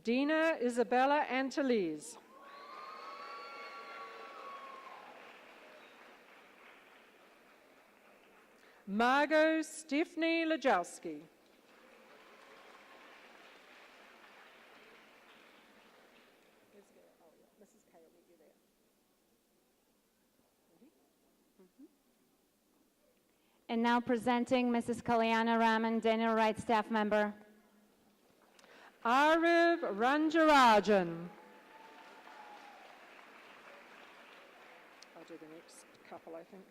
Dina Isabella Antilles. Margot Stephanie Lajowski. And now presenting Mrs. Kalyana Raman, Daniel Wright staff member. Ariv Ranjarajan. I'll do the next couple, I think.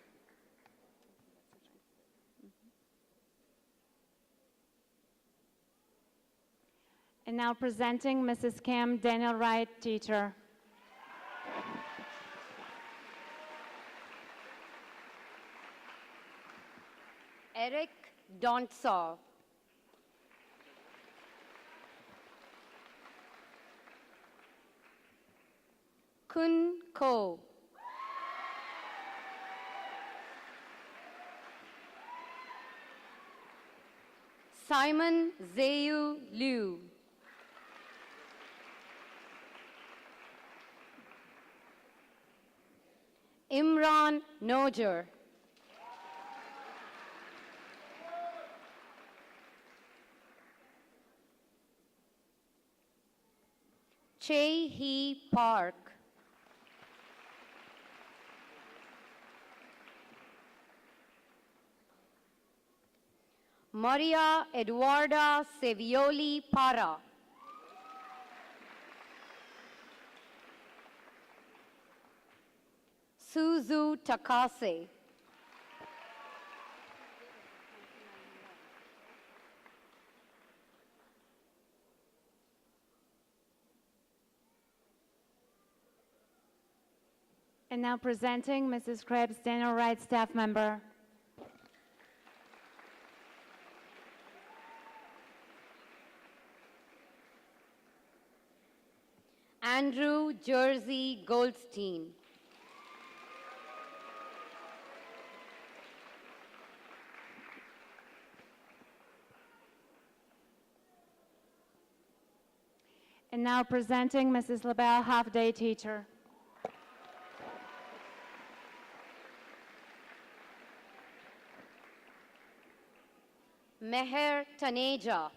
And now presenting Mrs. Kim, Daniel Wright teacher. Eric Dontsaw. Kun Ko. Simon Zayu Liu. Imran Nojer. Chey Hee Park. Maria Eduarda Sevioli Para. Suzu Takase. And now presenting Mrs. Krebs, Daniel Wright staff member. Andrew Jersey Goldstein. And now presenting Mrs. LaBelle, half-day teacher. Meher Taneja.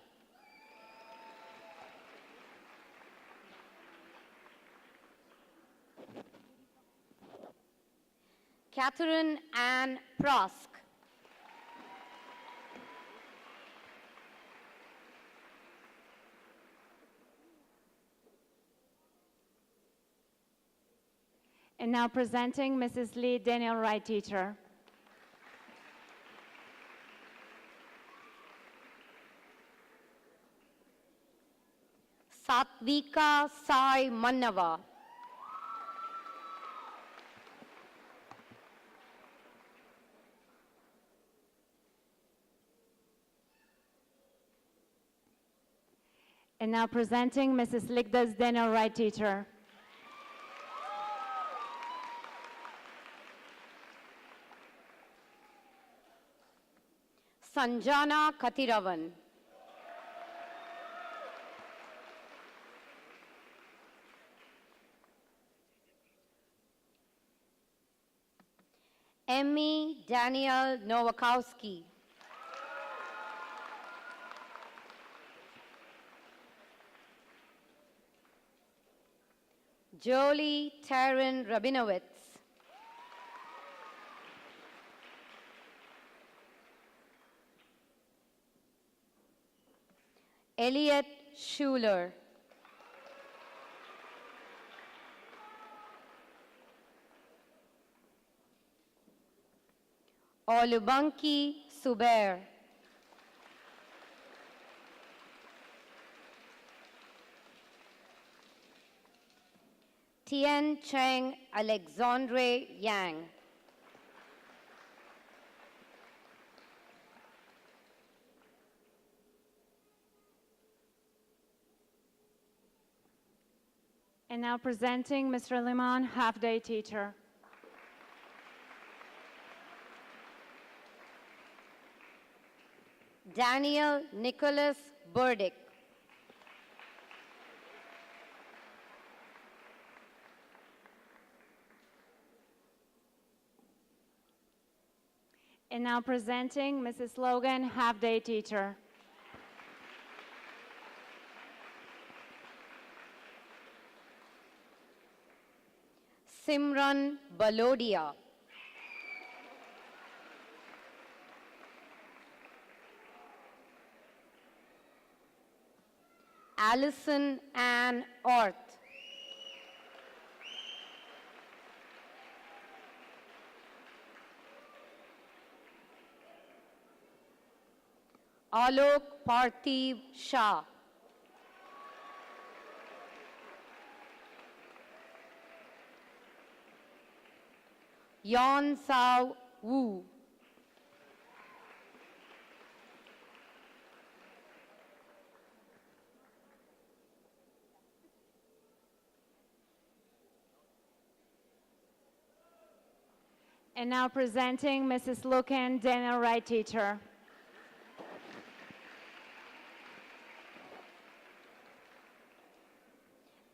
Catherine Ann Prosk. And now presenting Mrs. Lee, Daniel Wright teacher. Satvika Sai Mannava. And now presenting Mrs. Ligdas, Daniel Wright teacher. Sanjana Kathiravan. Emmy Daniel Nowakowski. Jolie Taryn Rabinowitz. Elliot Schuler. Olubanki Suber. Tien Cheng Alexandre Yang. And now presenting Mr. Limon, half-day teacher. Daniel Nicholas Burdick. And now presenting Mrs. Logan, half-day teacher. Simran Balodia. Allison Ann Orth. Alok Parthiv Shah. Yon Sao Wu. And now presenting Mrs. Lucan, Daniel Wright teacher.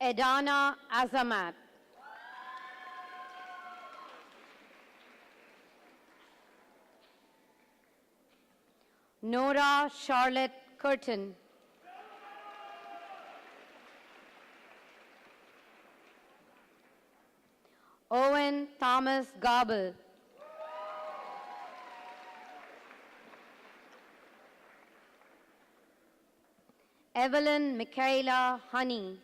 Edana Azamat. Nora Charlotte Curtin. Owen Thomas Gobble. Evelyn Michaela Honey.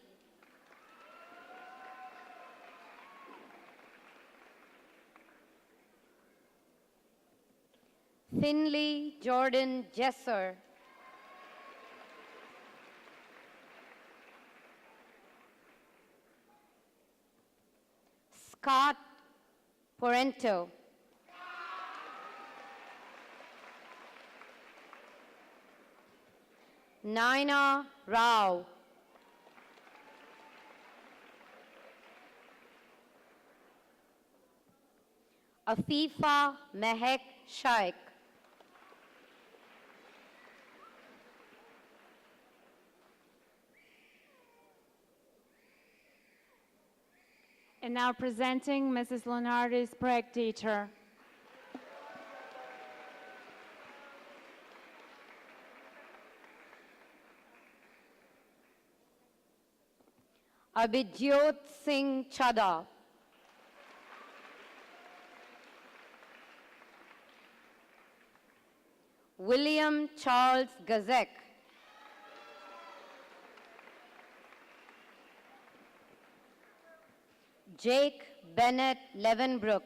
Finley Jordan Jesser. Scott Porento. Naina Rao. Afifa Mehek Shaikh. And now presenting Mrs. Leonardo Sprague teacher. Abhijyot Singh Chada. William Charles Gazek. Jake Bennett Levenbrook.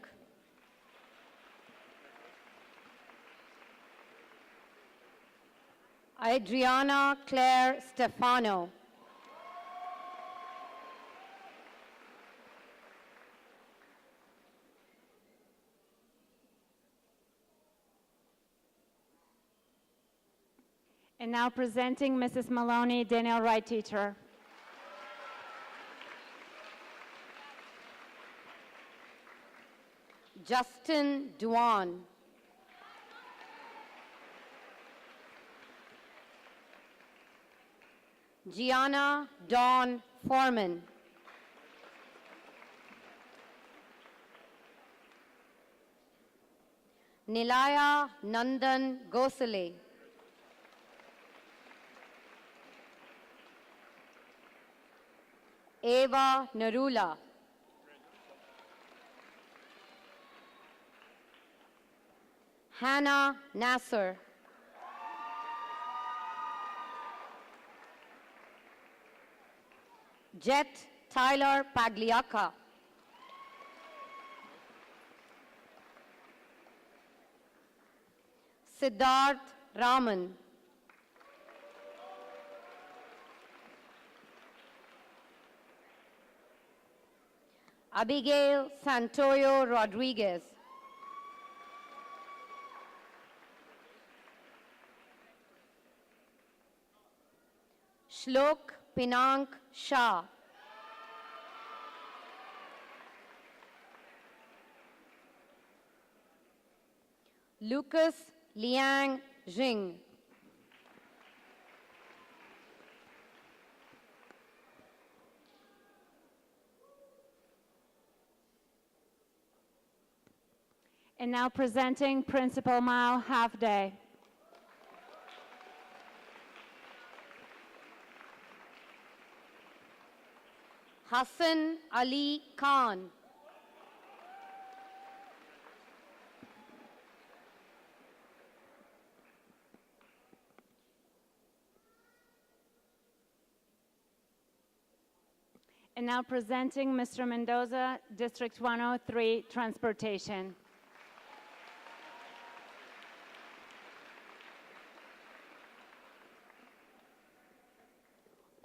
Adriana Claire Stefano. And now presenting Mrs. Maloney, Daniel Wright teacher. Justin Duan. Gianna Dawn Foreman. Nilaya Nandan Gosale. Eva Narula. Hannah Nasser. Jet Tyler Pagliacca. Siddharth Raman. Abigail Santoyo Rodriguez. Shlok Pinank Shah. Lucas Liang Jing. And now presenting Principal Mao Half Day. Hassan Ali Khan. And now presenting Mr. Mendoza, District 103, Transportation.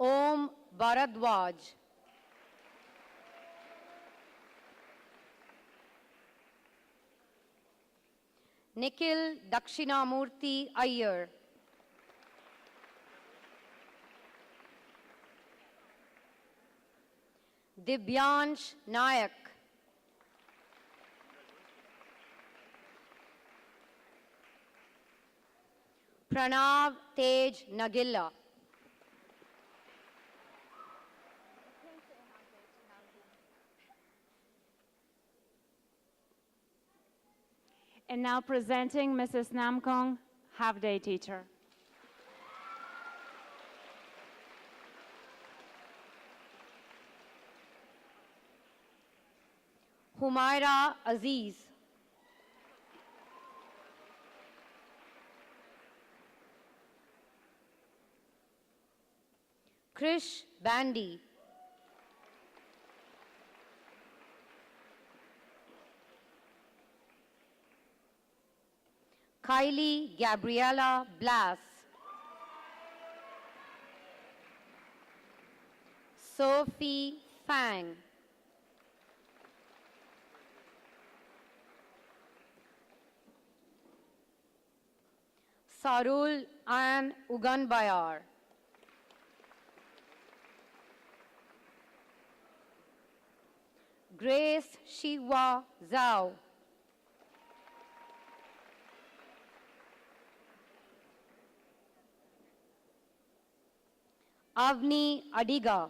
Om Bharadwaj. Nikhil Dakshinamurthy Iyer. Dibyansh Nayak. Pranav Tej Nagilla. And now presenting Mrs. Namkong, half-day teacher. Humaira Aziz. Krish Bandy. Kylie Gabriela Blas. Sophie Fang. Sarul Ann Uganbayar. Grace Shiwa Zhao. Avni Adiga.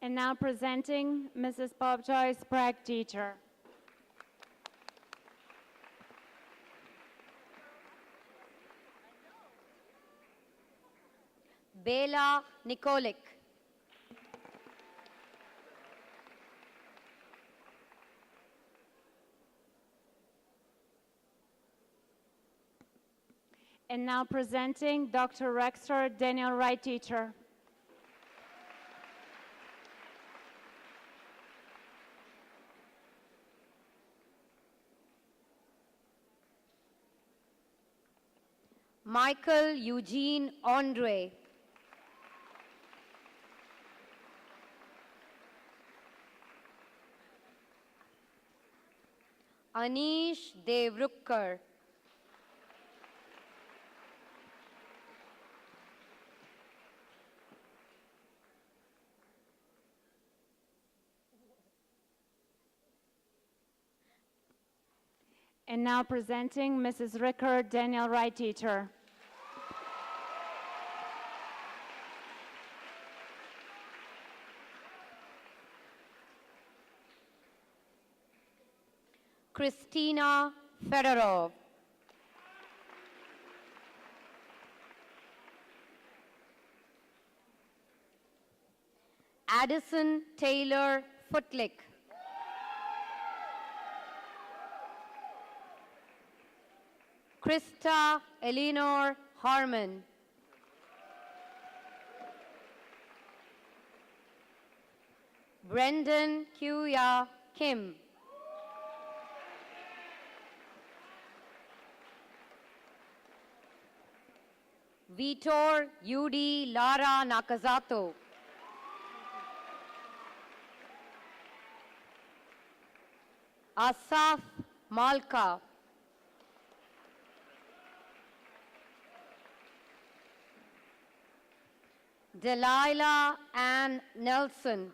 And now presenting Mrs. Bob Joyce, Bragg teacher. Bela Nikolic. And now presenting Dr. Rexter Daniel Wright teacher. Michael Eugene Andre. Anish Devrukkar. And now presenting Mrs. Rickard Daniel Wright teacher. Christina Fedorov. Addison Taylor Footlick. Krista Eleanor Harmon. Brendan Kuya Kim. Vitor Yudi Lara Nakazato. Asaf Malka. Delilah Ann Nelson.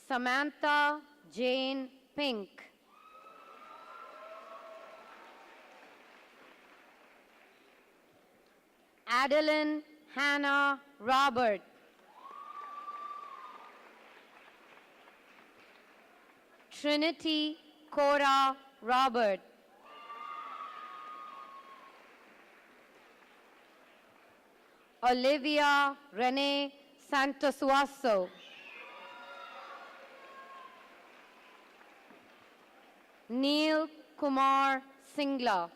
Samantha Jane Pink. Adeline Hannah Robert. Trinity Cora Robert. Olivia Renee Santosuaso. Neil Kumar Singla.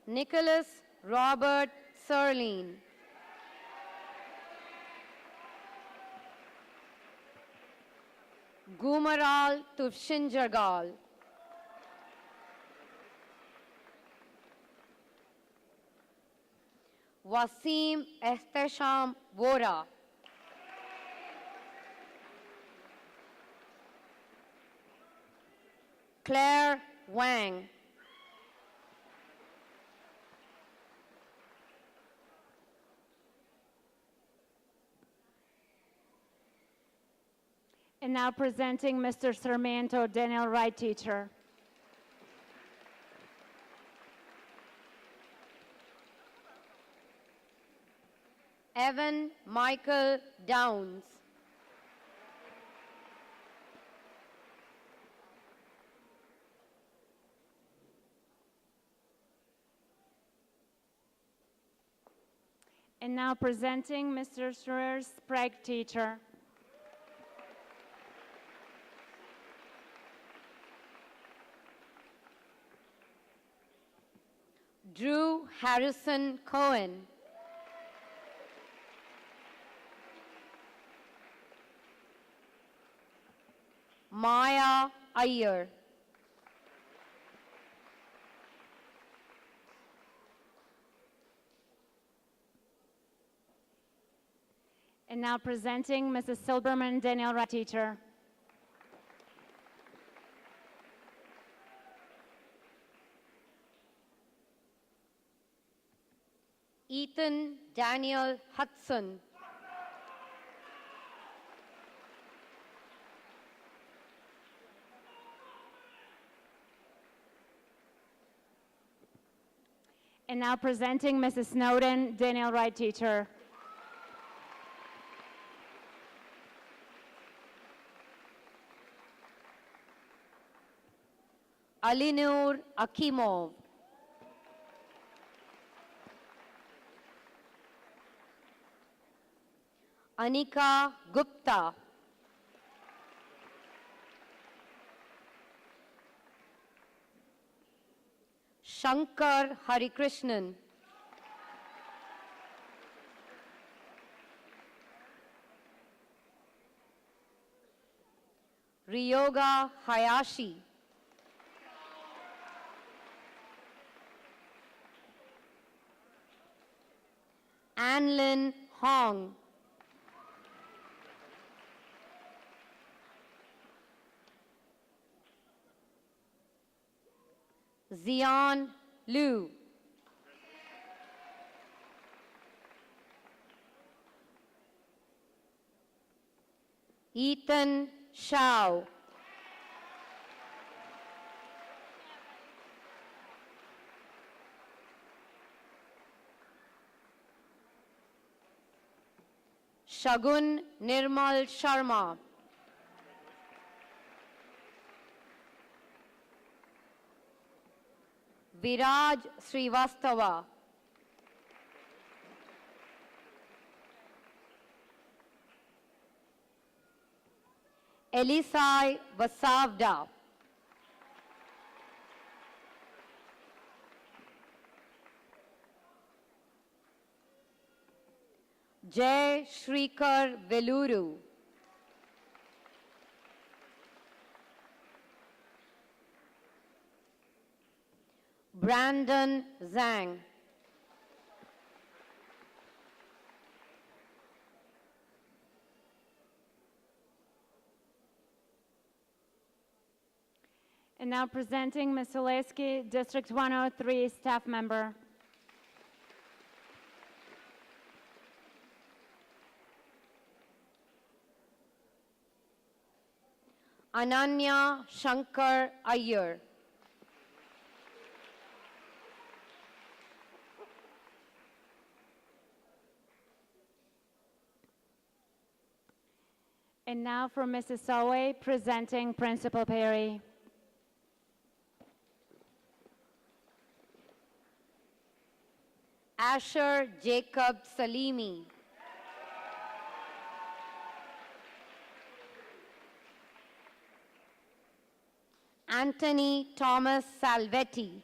Nicholas Robert Serline. Gumaral Tufshinjargal. Wasim Ehtesham Vora. Claire Wang. And now presenting Mr. Sarmiento, Daniel Wright teacher. Evan Michael Downs. And now presenting Mr. Schroer Sprague teacher. Drew Harrison Cohen. Maya Iyer. And now presenting Mrs. Silberman, Daniel Wright teacher. Ethan Daniel Hudson. And now presenting Mrs. Snowden, Daniel Wright teacher. Alinur Akimov. Anika Gupta. Shankar Harikrishnan. Ryoga Hayashi. Anlin Hong. Zion Liu. Ethan Shao. Shagun Nirmal Sharma. Viraj Srivastava. Elisai Vasavda. Jay Shrikar Veluru. Brandon Zhang. And now presenting Ms. Oleski, District 103 staff member. Ananya Shankar Iyer. And now for Mrs. Solway, presenting Principal Perry. Asher Jacob Salimi. Anthony Thomas Salvetti.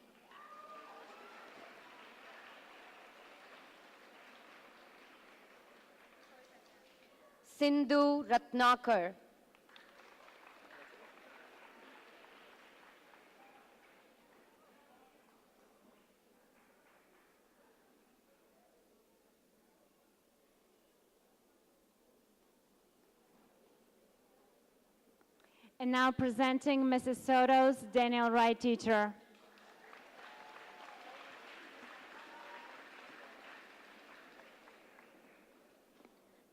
Sindhu Ratnakar. And now presenting Mrs. Soto's Daniel Wright teacher.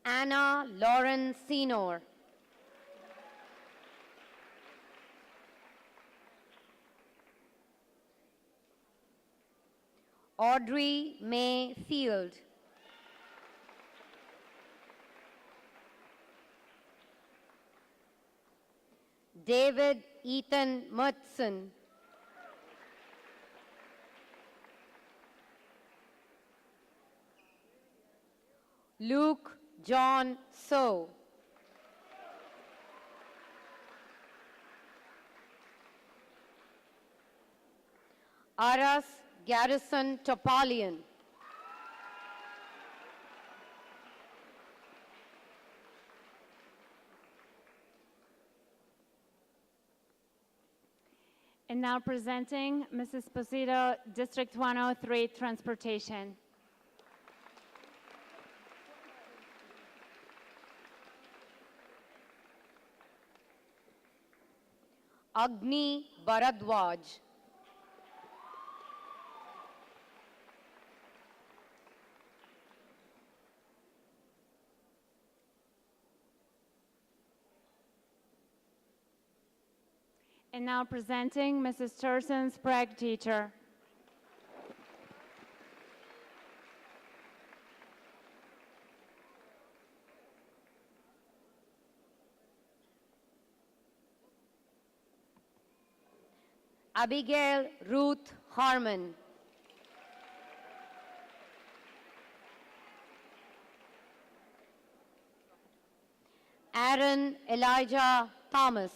Anna Lauren Senor. Audrey May Field. David Ethan Murtson. Luke John So. Aras Garrison Topalian. And now presenting Mrs. Posito, District 103 Transportation. Agni Bharadwaj. And now presenting Mrs. Thurston Sprague teacher. Abigail Ruth Harmon. Aaron Elijah Thomas.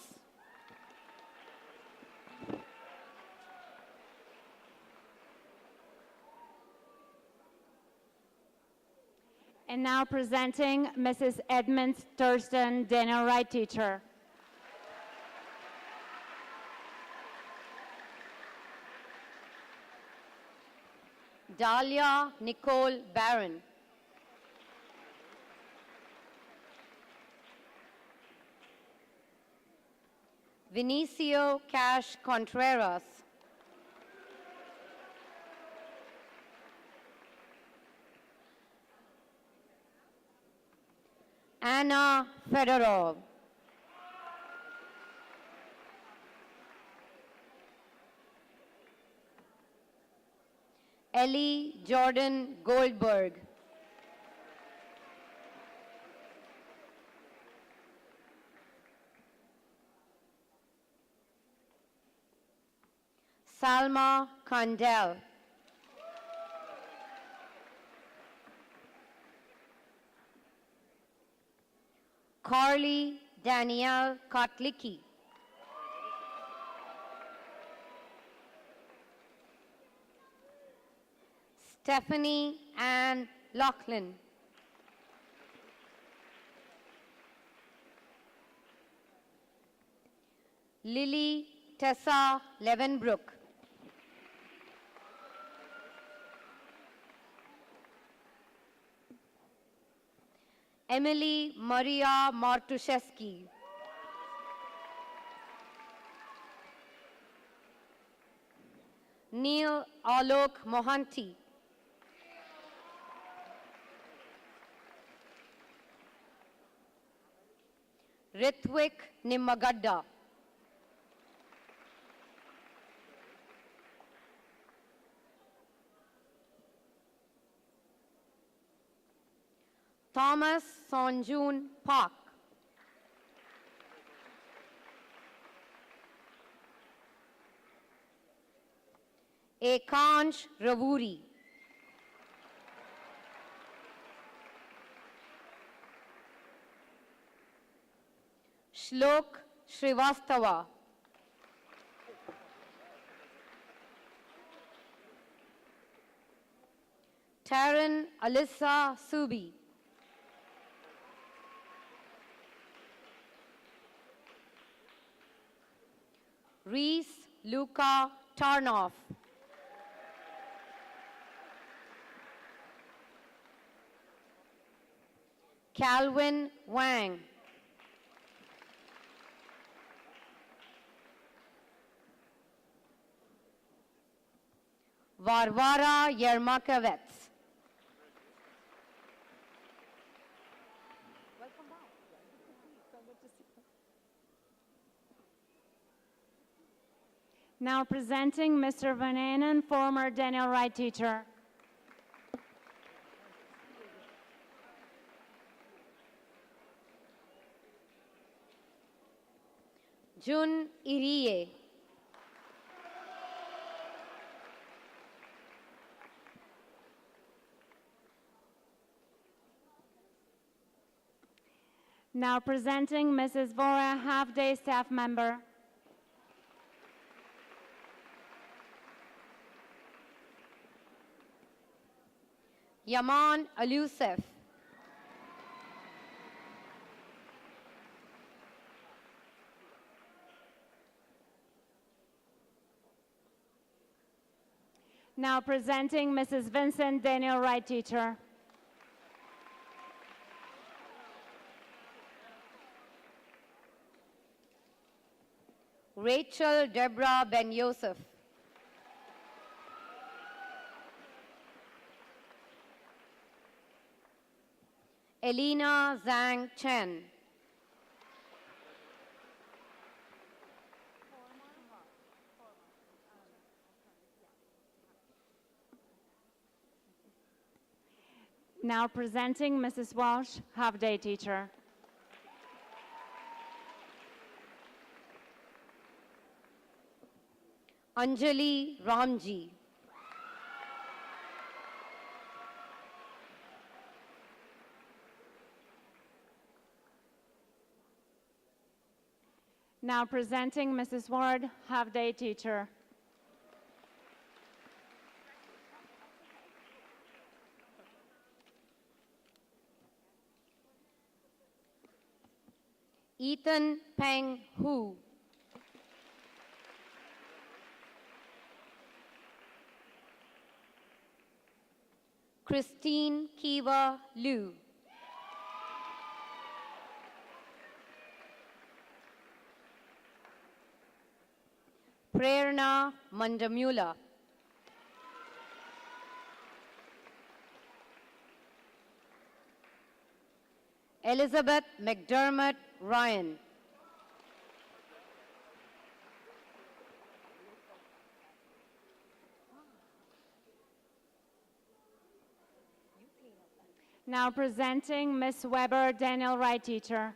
And now presenting Mrs. Edmonds Thurston Daniel Wright teacher. Dahlia Nicole Barron. Vinicio Cash Contreras. Anna Fedorov. Ellie Jordan Goldberg. Salma Kandel. Carly Danielle Kotlicki. Stephanie Ann Laughlin. Lily Tessa Levenbrook. Emily Maria Martuszewski. Neil Alok Mohanty. Rithwik Nimmagadda. Thomas Sonjun Park. Ekansh Ravuri. Shlok Srivastava. Taryn Alyssa Subi. Reese Luca Tarnoff. Calvin Wang. Varvara Yermakavets. Now presenting Mr. Vananen, former Daniel Wright teacher. Jun Irie. Now presenting Mrs. Vora, half-day staff member. Yaman Alusef. Now presenting Mrs. Vincent, Daniel Wright teacher. Rachel Deborah Ben Yosef. Elena Zhang Chen. Now presenting Mrs. Walsh, half-day teacher. Anjali Ramji. Now presenting Mrs. Ward, half-day teacher. Ethan Peng Hu. Christine Kiva Liu. Prerna Mandamula. Elizabeth McDermott Ryan. Now presenting Miss Weber, Daniel Wright teacher.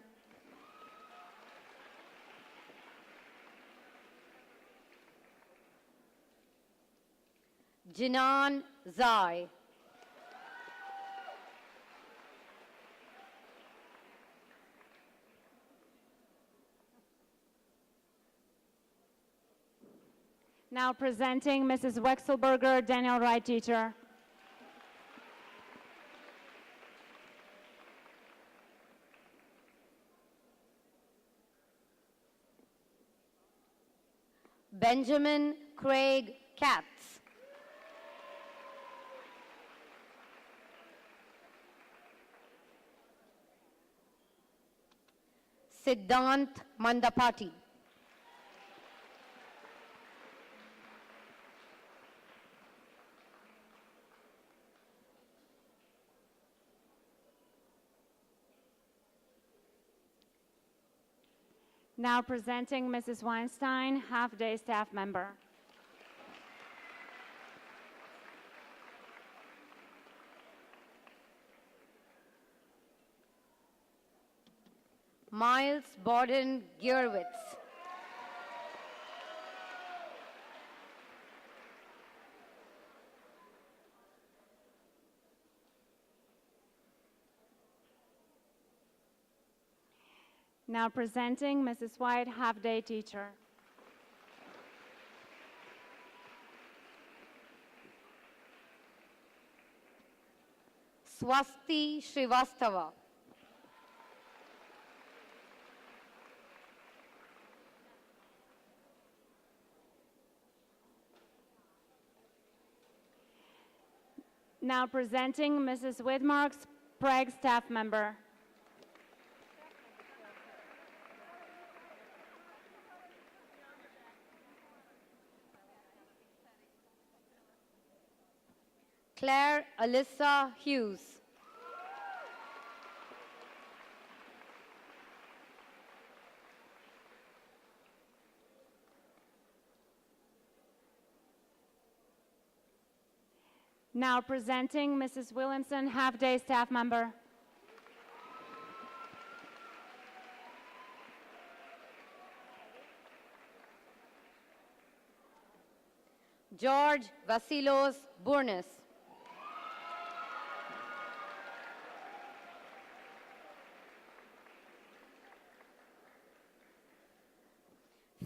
Jinan Zai. Now presenting Mrs. Wexelberger, Daniel Wright teacher. Benjamin Craig Katz. Siddhant Mandapati. Now presenting Mrs. Weinstein, half-day staff member. Miles Borden Gierwitz. Now presenting Mrs. White, half-day teacher. Swasti Srivastava. Now presenting Mrs. Whitmark's Prague staff member. Claire Alyssa Hughes. Now presenting Mrs. Williamson, half-day staff member. George Vasilos Burnis.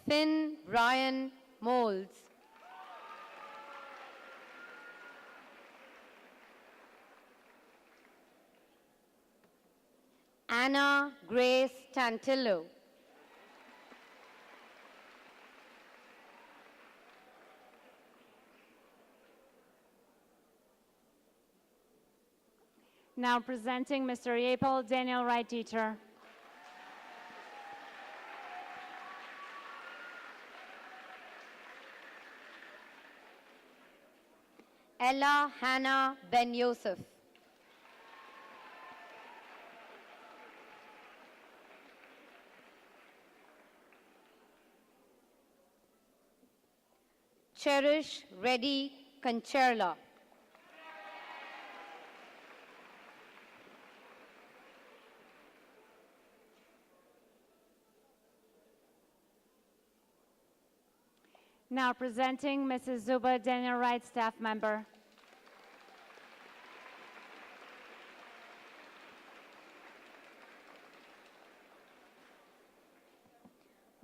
Finn Brian Moles. Anna Grace Tantillo. Now presenting Mr. Yapel, Daniel Wright teacher. Ella Hannah Ben Yosef. Cherish Reddy Concherla. Now presenting Mrs. Zuba, Daniel Wright staff member.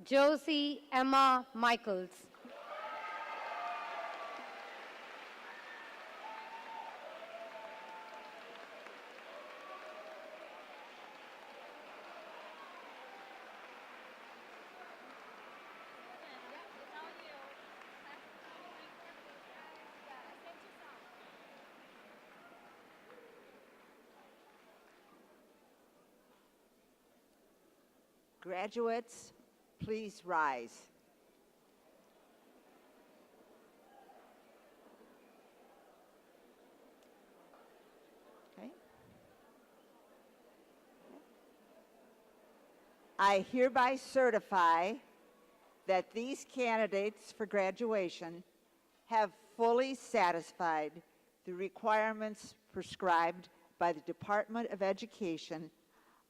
Josie Emma Michaels. Graduates, please rise. Okay. I hereby certify that these candidates for graduation have fully satisfied the requirements prescribed by the Department of Education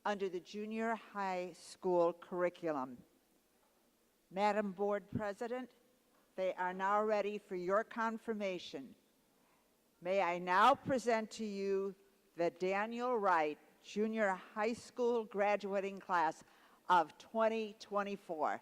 under the junior high school curriculum. Madam Board President, they are now ready for your confirmation. May I now present to you the Daniel Wright Junior High School graduating class of 2024.